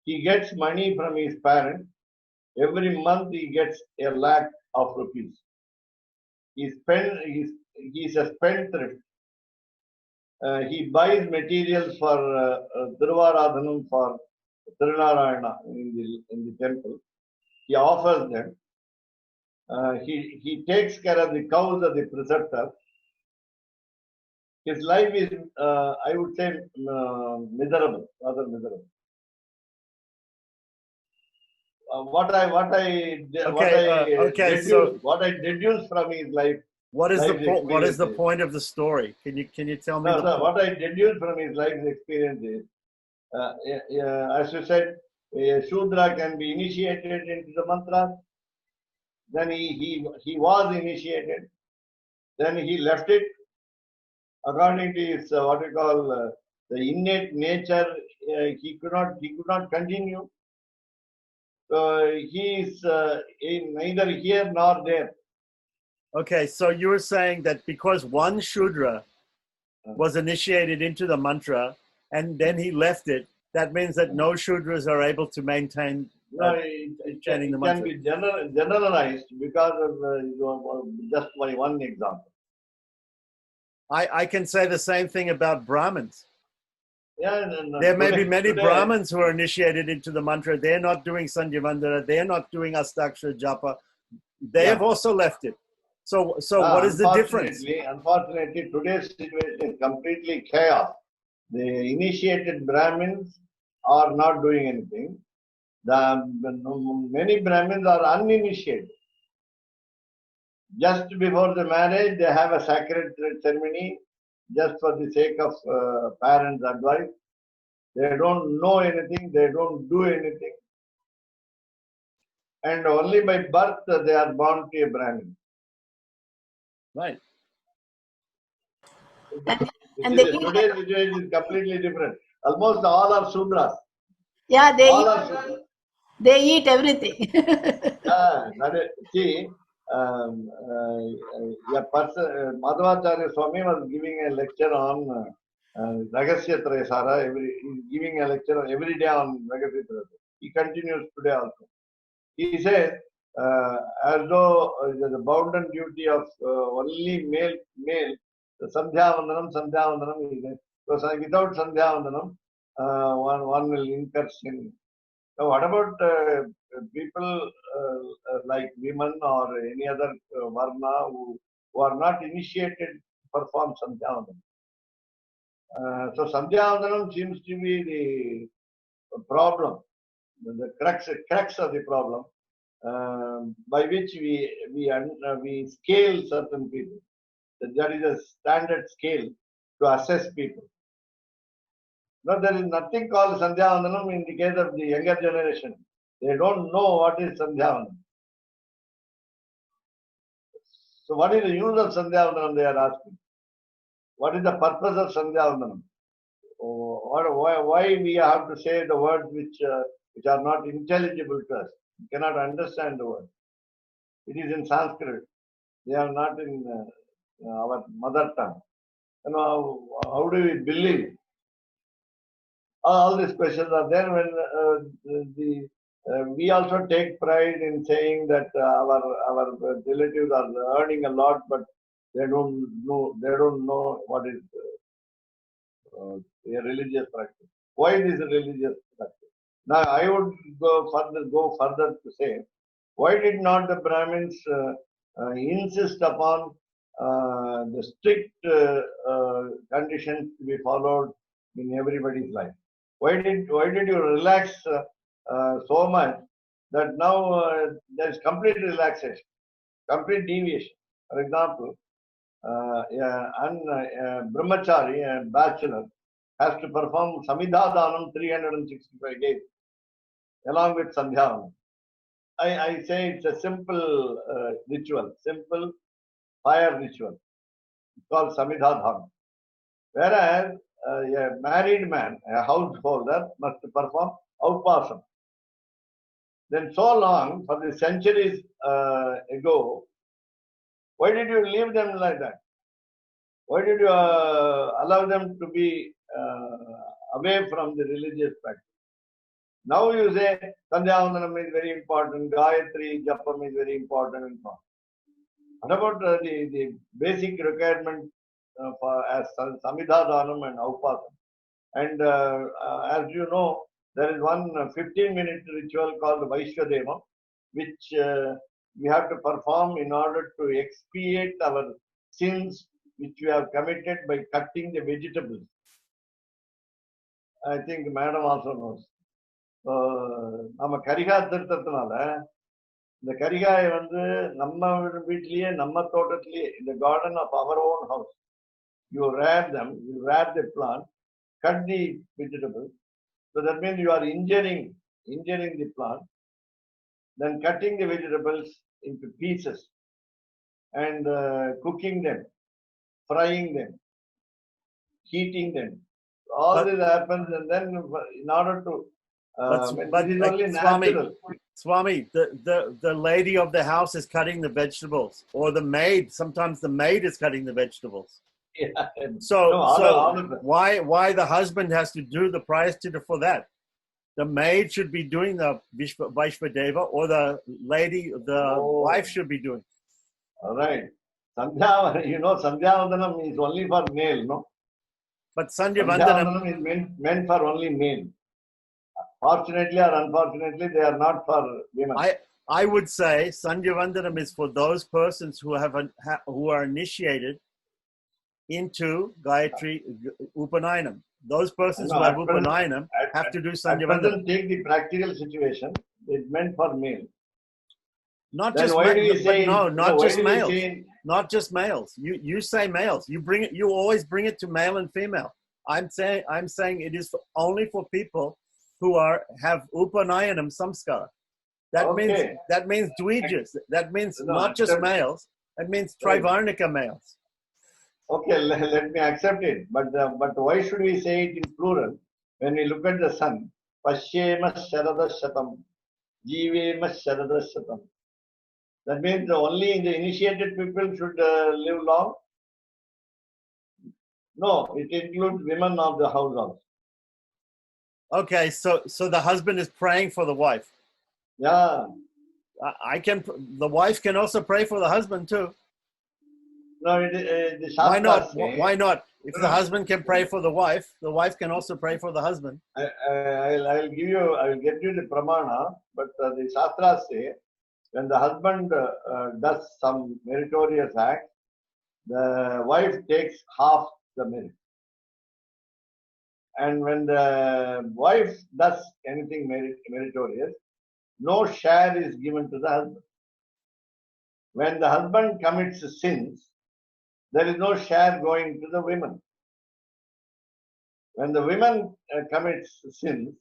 He gets money from his parents. Every month he gets 1,00,000 of rupees. He's a spendthrift. He buys materials for Tiruvaradhanam for Tirunarayana in the temple. He offers them. He takes care of the cows of the preceptor. His life is, I would say, miserable, rather miserable. What I deduce from his life. what is the point of the story? Can you tell me? What I deduce from his life's experience is, as you said, a Shudra can be initiated into the mantra. Then he was initiated. Then he left it. According to his what we call the innate nature, he could not continue. So he is neither here nor there. Okay, so you were saying that because one Shudra was initiated into the mantra and then he left it, that means that no Shudras are able to maintain chanting the mantra. It can be generalized because of just by one example. I can say the same thing about Brahmins. Yeah, there may be many Brahmins who are initiated into the mantra. They're not doing Sandhya Vandana. They're not doing Astakshara Japa. They have also left it. So what is the difference? Unfortunately, today's situation is completely chaos. The initiated Brahmins are not doing anything. Many Brahmins are uninitiated. Just before the marriage, they have a sacred ceremony just for the sake of parents' advice. They don't know anything. They don't do anything. And only by birth they are born to a Brahmin. Right. And they eat, Today's situation is completely different. Almost all are Sudras. yeah, All are Sudras. they eat everything. That is, see, a person, Madhvacharya Swami was giving a lecture on Ragasya Trayasara, giving a lecture every day on Ragasya Trayasara. He continues today also. He says, as though the bounden duty of only male, the Sandhya Vandanam is there. So without Sandhya Vandanam, one will incur sin. So what about people like women or any other varna who are not initiated to perform Sandhya Vandanam? So Sandhya Vandanam seems to be the problem, the crux of the problem, by which we scale certain people. There is a standard scale to assess people. No, there is nothing called Sandhya Vandanam in the case of the younger generation. They don't know what is Sandhya Vandanam. So what is the use of Sandhya Vandanam, they are asking. What is the purpose of Sandhya Vandanam? Why we have to say the words which are not intelligible to us? We cannot understand the word. It is in Sanskrit. They are not in our mother tongue. You know, how do we believe? All these questions are there when we also take pride in saying that our relatives are earning a lot, but they don't know what is a religious practice. Why it is a religious practice? Now I would go further to say, why did not the Brahmins insist upon the strict conditions to be followed in everybody's life? Why did you relax so much that now there is complete relaxation, complete deviation? For example, brahmachari, a bachelor, has to perform samidhadanam 365 days along with sandhya. I say it's a simple ritual, simple fire ritual. It's called samidhadanam. Whereas a married man, a householder, must perform upasam. Then so long, for the centuries ago, why did you leave them like that? Why did you allow them to be away from the religious practice? Now you say Sandhya Vandanam is very important, Gayatri Japam is very important, and so on. What about the basic requirement for as Samidhadanam and Upasam? And as you know, there is one 15-minute ritual called Vaishwadeva, which we have to perform in order to expiate our sins which we have committed by cutting the vegetables. I think Madam also knows. நம்ம கரிகா திருத்தத்தினால இந்த கரிகாயை வந்து நம்ம வீட்லயே நம்ம தோட்டத்திலேயே இந்த garden of our own house you rear the plant cut the vegetables. So that means you are injuring the plant, then cutting the vegetables into pieces and cooking them, frying them, heating them. All this happens, and then in order to but it is only natural. Swami, the lady of the house is cutting the vegetables, or the maid. Sometimes the maid is cutting the vegetables. Yeah. So why the husband has to do the prayaschitta for that? The maid should be doing the Vaishwadeva, or the lady, the wife should be doing. All right. Sandhya Vandanam is only for male, no? But Sandhya Vandanam is meant for only male. Fortunately or unfortunately, they are not for women. I would say Sandhya Vandanam is for those persons who are initiated into Gayatri Upanayana. Those persons who have Upanayana have to do Sandhya Vandanam. Take the practical situation. It's meant for male. Not then just males. Not just males. You say males. You always bring it to male and female. I'm saying it is only for people who have Upanayanam samskara. That means dvijas. That means not just males. That means Right. Trivarnika males. Okay, let me accept it. But why should we say it in plural when we look at the sun? Pashyema Sharada Shatam, Jivema Sharada Shatam. That means only the initiated people should live long. No, it includes women of the house also. Okay, so the husband is praying for the wife. Yeah. The wife can also pray for the husband too. No, the Why not? Shastras say, Why not? If the husband can pray for the wife can also pray for the husband. I will get you the pramana, but the Shastras say, when the husband does some meritorious act, the wife takes half the merit. And when the wife does anything meritorious, no share is given to the husband. When the husband commits sins, there is no share going to the women. When the women commits sins,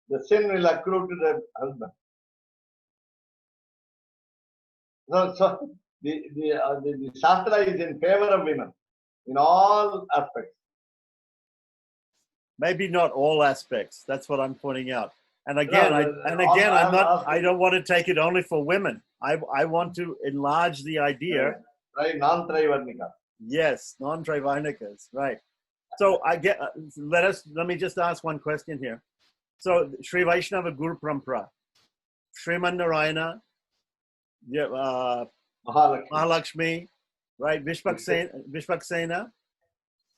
the sin will accrue to the husband. So the Shastra is in favor of women in all aspects. Maybe not all aspects. That's what I'm pointing out. And No, again, I'm I don't want to take it only for women. I want to enlarge the idea. Non-Trivarnika. Yes, non-Trivarnikas, right. So let me just ask one question here. So Sri Vaishnava Guru Parampara, Sriman Narayana, Mahalakshmi. Mahalakshmi, right? Vishvaksena,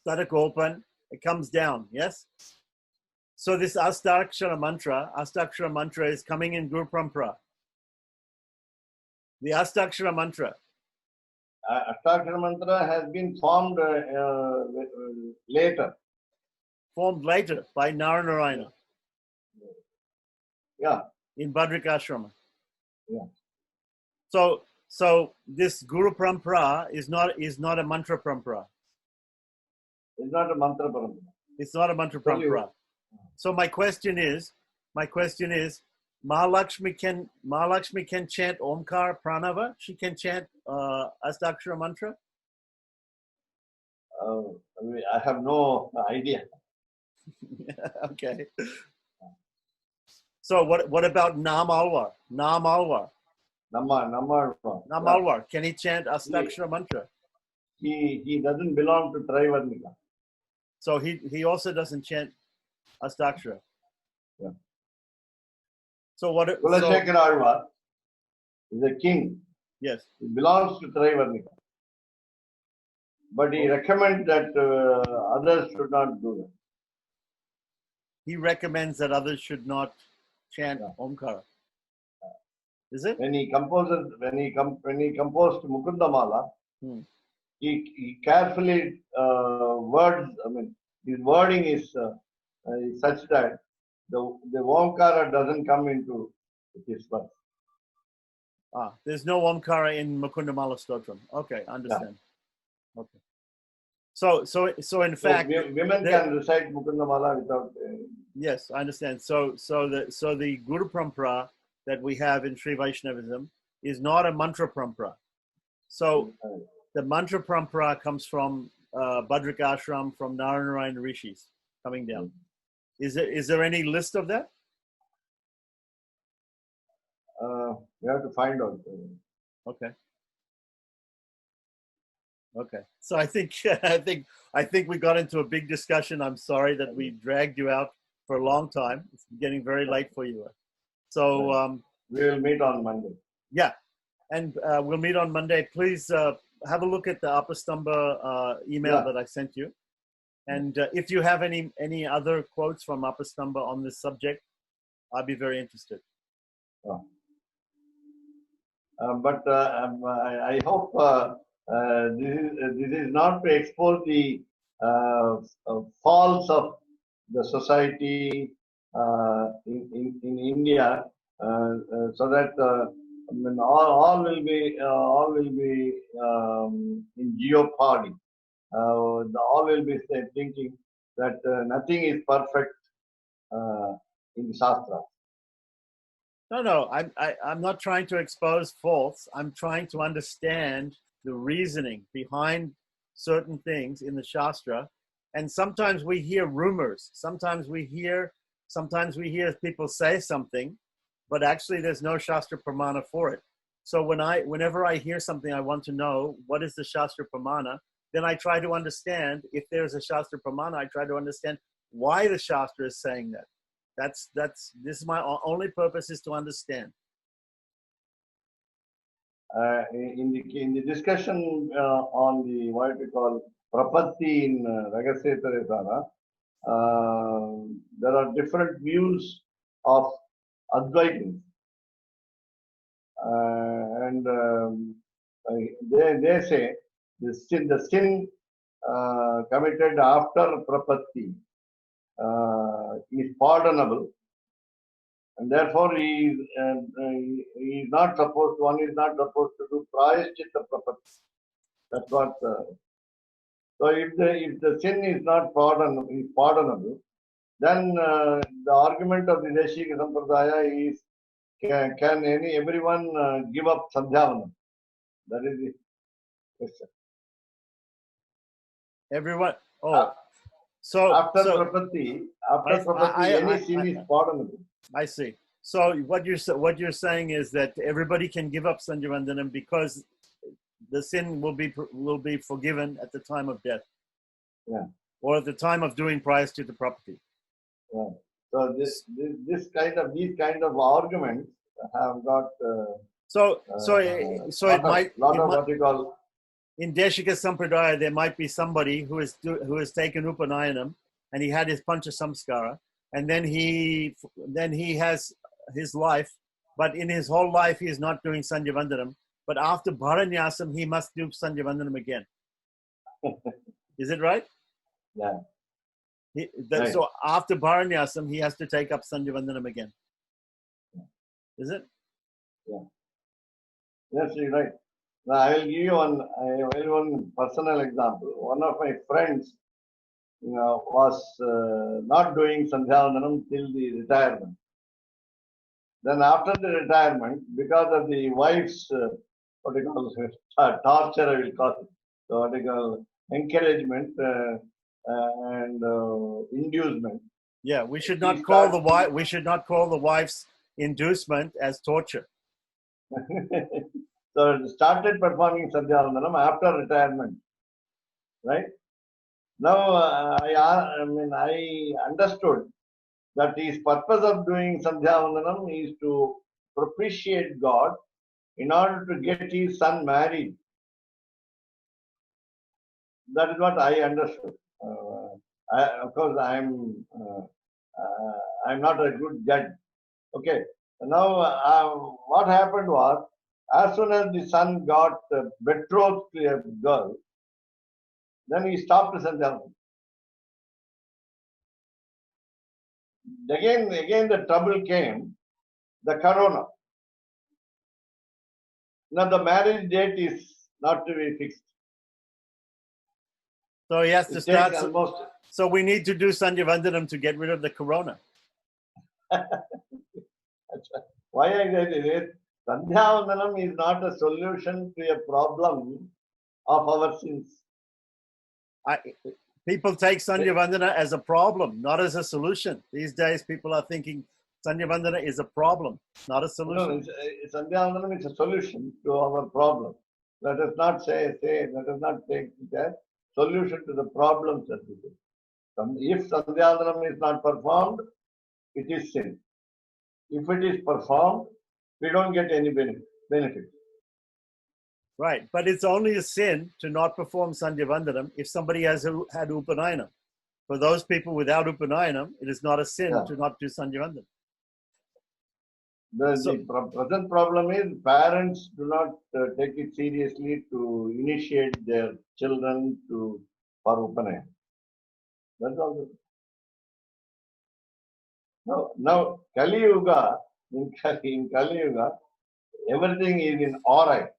Tadakopan, it comes down, yes? So this Astakshara mantra is coming in Guru Parampara. The Astakshara mantra. Astakshara mantra has been formed later. Formed later by Tirunarayana. Yeah. In Bhadrakashrama. Yeah. So this Guru Parampara is not a mantra parampara. It's not a mantra parampara. It's not a mantra parampara. So my question is, Mahalakshmi can chant Omkar Pranava. She can chant Astakshara mantra. I have no idea. Okay. So what about Nam Alwar? Nammalwar. Can he chant Astakshara mantra? He doesn't belong to Trivarnika. So he also doesn't chant Astakshara. Yeah. So what? Kulashekara Alvar is a king. Yes. He belongs to Trivarnika. But he recommends that others should not do that. He recommends that others should not chant Omkara. Is it? When he composed Mukundamala, he carefully his wording is such that the Omkara doesn't come into his verse. There's no Omkara in Mukundamala Stotram. Okay, I understand. Yeah. Okay. So in fact, women can recite Mukundamala without. Yes, I understand. So the Guru Parampara that we have in Sri Vaishnavism is not a mantra parampara. So the mantra parampara comes from Bhadrakashram, from Tirunarayana Rishis coming down. Is there any list of that? We have to find out. Okay. So I think we got into a big discussion. I'm sorry that we dragged you out for a long time. It's getting very late for you. So we will meet on Monday. Yeah, and we'll meet on Monday. Please have a look at the Apastamba email that I sent you, and if you have any other quotes from Apastamba on this subject, I'd be very interested. But I hope this is not to expose the faults of the society in India, so that all will be in jeopardy. All will be thinking that nothing is perfect in the Shastra. No. I'm not trying to expose faults. I'm trying to understand the reasoning behind certain things in the Shastra. And sometimes we hear rumors. Sometimes we hear people say something, but actually there's no Shastra Pramana for it. So whenever I hear something, I want to know what is the Shastra Pramana. Then I try to understand, if there's a Shastra Pramana, I try to understand why the Shastra is saying that. This is my only purpose, is to understand. In the discussion on the what we call Prapatti in Ragasya there are different views of Advaitins. And they say the sin committed after Prapatti is pardonable, and therefore he is not supposed, one is not supposed to do prayaschitta Prapatti. That's what. So if the sin is not pardonable, then the argument of the Deshika Sampradaya is, can everyone give up Sandhyavanam? That is the question. Everyone. After So Prapatti, I any sin is pardonable. I see. So what you're saying is that everybody can give up Sandhyavandanam because the sin will be forgiven at the time of death. Yeah. Or at the time of doing prayaschitta Prapatti. Yeah. So these kind of arguments have got it might what you call, in Deshika Sampradaya there might be somebody who has taken Upanayanam and he had his Pancha Samskara, and then he has his life, but in his whole life he is not doing Sandhyavandanam. But after Bharanyasam he must do Sandhyavandanam again. Is it right? Yeah. Right. So after Bharanyasam he has to take up Sandhyavandanam again. Is it? Yeah. Yes, you're right. Now I will give you one personal example. One of my friends was not doing Sandhyavandanam till the retirement. Then after the retirement, because of the wife's what you call torture, I will call it. So what you call encouragement and inducement. Yeah, we should not call the wife's inducement as torture. So started performing Sandhyavandanam after retirement, right? Now I understood that his purpose of doing Sandhyavandanam is to propitiate God in order to get his son married. That is what I understood. Of course, I'm not a good judge. Okay. Now, what happened was, as soon as the son got betrothed to a girl, then he stopped Sandhyavandanam. Again, the trouble came, the corona. Now, the marriage date is not to be fixed. So he has to start. Almost. So we need to do Sandhyavandanam to get rid of the corona. Why I said it? Sandhyavandanam is not a solution to a problem of our sins. People take Sandhyavandana as a problem, not as a solution. These days, people are thinking Sandhyavandana is a problem, not a solution. No, Sandhyavandanam is a solution to our problem. Let us not take it as solution to the problems that we do. If Sandhyavandanam is not performed, it is sin. If it is performed, we don't get any benefit. Right, but it's only a sin to not perform Sandhyavandanam if somebody has had Upanayana. For those people without Upanayanam, it is not a sin to not do Sandhyavandanam. The present problem is parents do not take it seriously to initiate their children for Upanayana. That's all. Now Kali Yuga, in Kali Yuga, everything is in alright.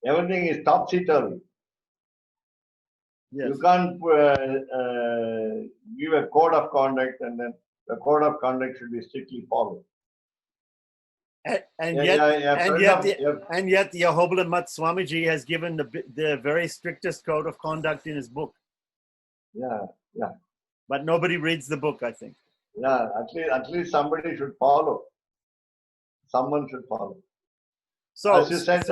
Everything is topsy-turvy. Yes. You can't give a code of conduct and then the code of conduct should be strictly followed. And Yeah, yet the Ahobalamat Swamiji has given the very strictest code of conduct in his book. Yeah. But nobody reads the book, I think. Yeah, at least somebody should follow. Someone should follow. So, as you said,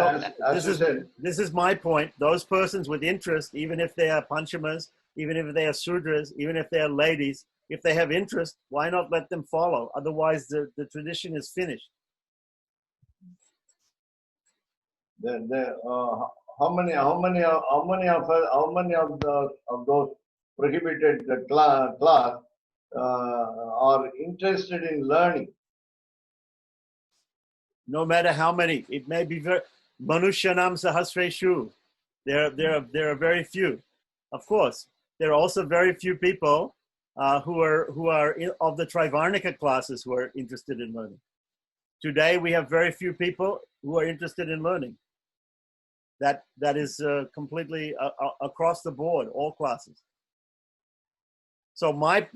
this is my point. Those persons with interest, even if they are panchamas, even if they are sudras, even if they are ladies, if they have interest, why not let them follow? Otherwise, the tradition is finished. How many of those prohibited class are interested in learning? No matter how many, it may be very Manushyanam Sahasreshu. There are very few. Of course, there are also very few people who are of the Trivarnika classes who are interested in learning. Today, we have very few people who are interested in learning. That is completely across the board, all classes. So my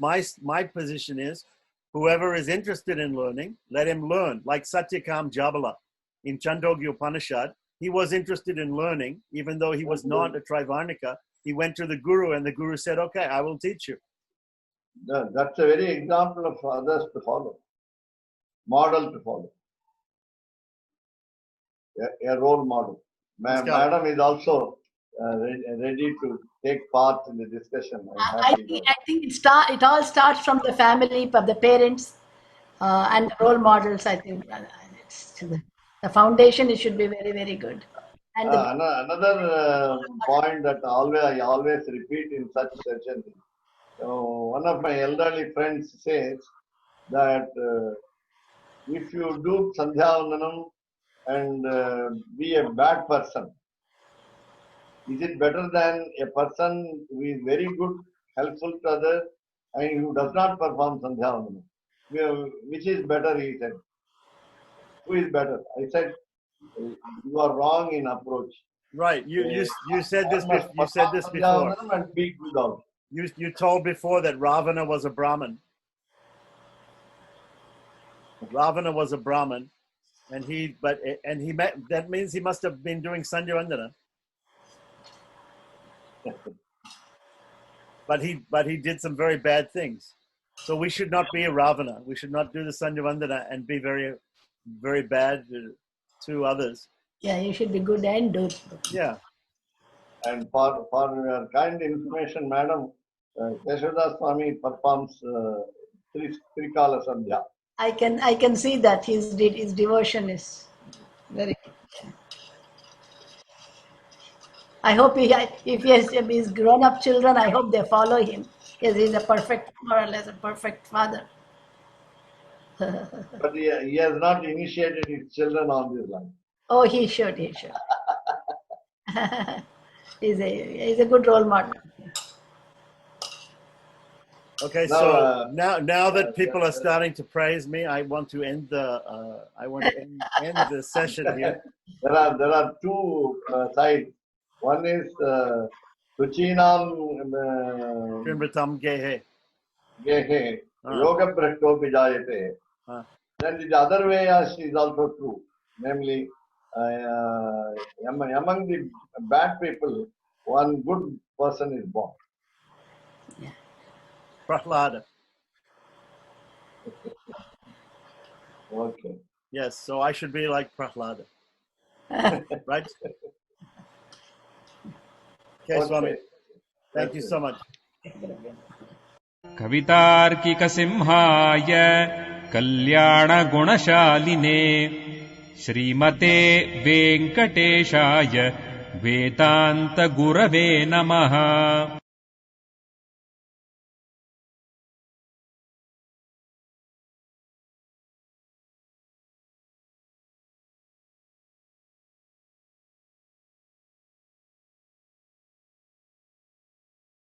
position is, whoever is interested in learning, let him learn. Like Satyakam Jabala in Chandogya Upanishad, he was interested in learning, even though he was not a Trivarnika. He went to the Guru, and the Guru said, "Okay, I will teach you." That's a very example of others to follow, model to follow, a role model. Madam is also ready to take part in the discussion. I think it all starts from the family, from the parents, and the role models. I think the foundation it should be very, very good. And another point that I always repeat in such sessions. One of my elderly friends says that if you do Sandhyavandanam and be a bad person, is it better than a person who is very good, helpful to others, and who does not perform Sandhyavandanam? Which is better, he said. Who is better? I said, you are wrong in approach. Right. You said this. You said this before. And be good also. You told before that Ravana was a Brahmin. Ravana was a Brahmin, and that means he must have been doing Sandhyavandana. But he did some very bad things. So we should not be a Ravana. We should not do the Sandhyavandana and be very, very bad to others. Yeah, you should be good and do. Yeah. And for your kind information, madam, Keshavdas Swami performs Trikala Sandhya. I can see that his devotion is very good. I hope if he has his grown-up children, I hope they follow him. Because he's more or less a perfect father. But he has not initiated his children on this line. Oh, he should. He's a good role model. Okay, so now that people are starting to praise me, I want to end the session here. There are two sides. One is Suchinam Trimritam Gehe Yoga Brahto Vijayate. Then the other way is also true. Namely, among the bad people, one good person is born. Yeah. Prahlada. Okay. Yes, so I should be like Prahlada. Right? Okay, Swami. Thank you so much. कवितार्किकसिंहाय कल्याणगुणशालिने श्रीमते वेङ्कटेशाय वेदान्तगुरवे नमः।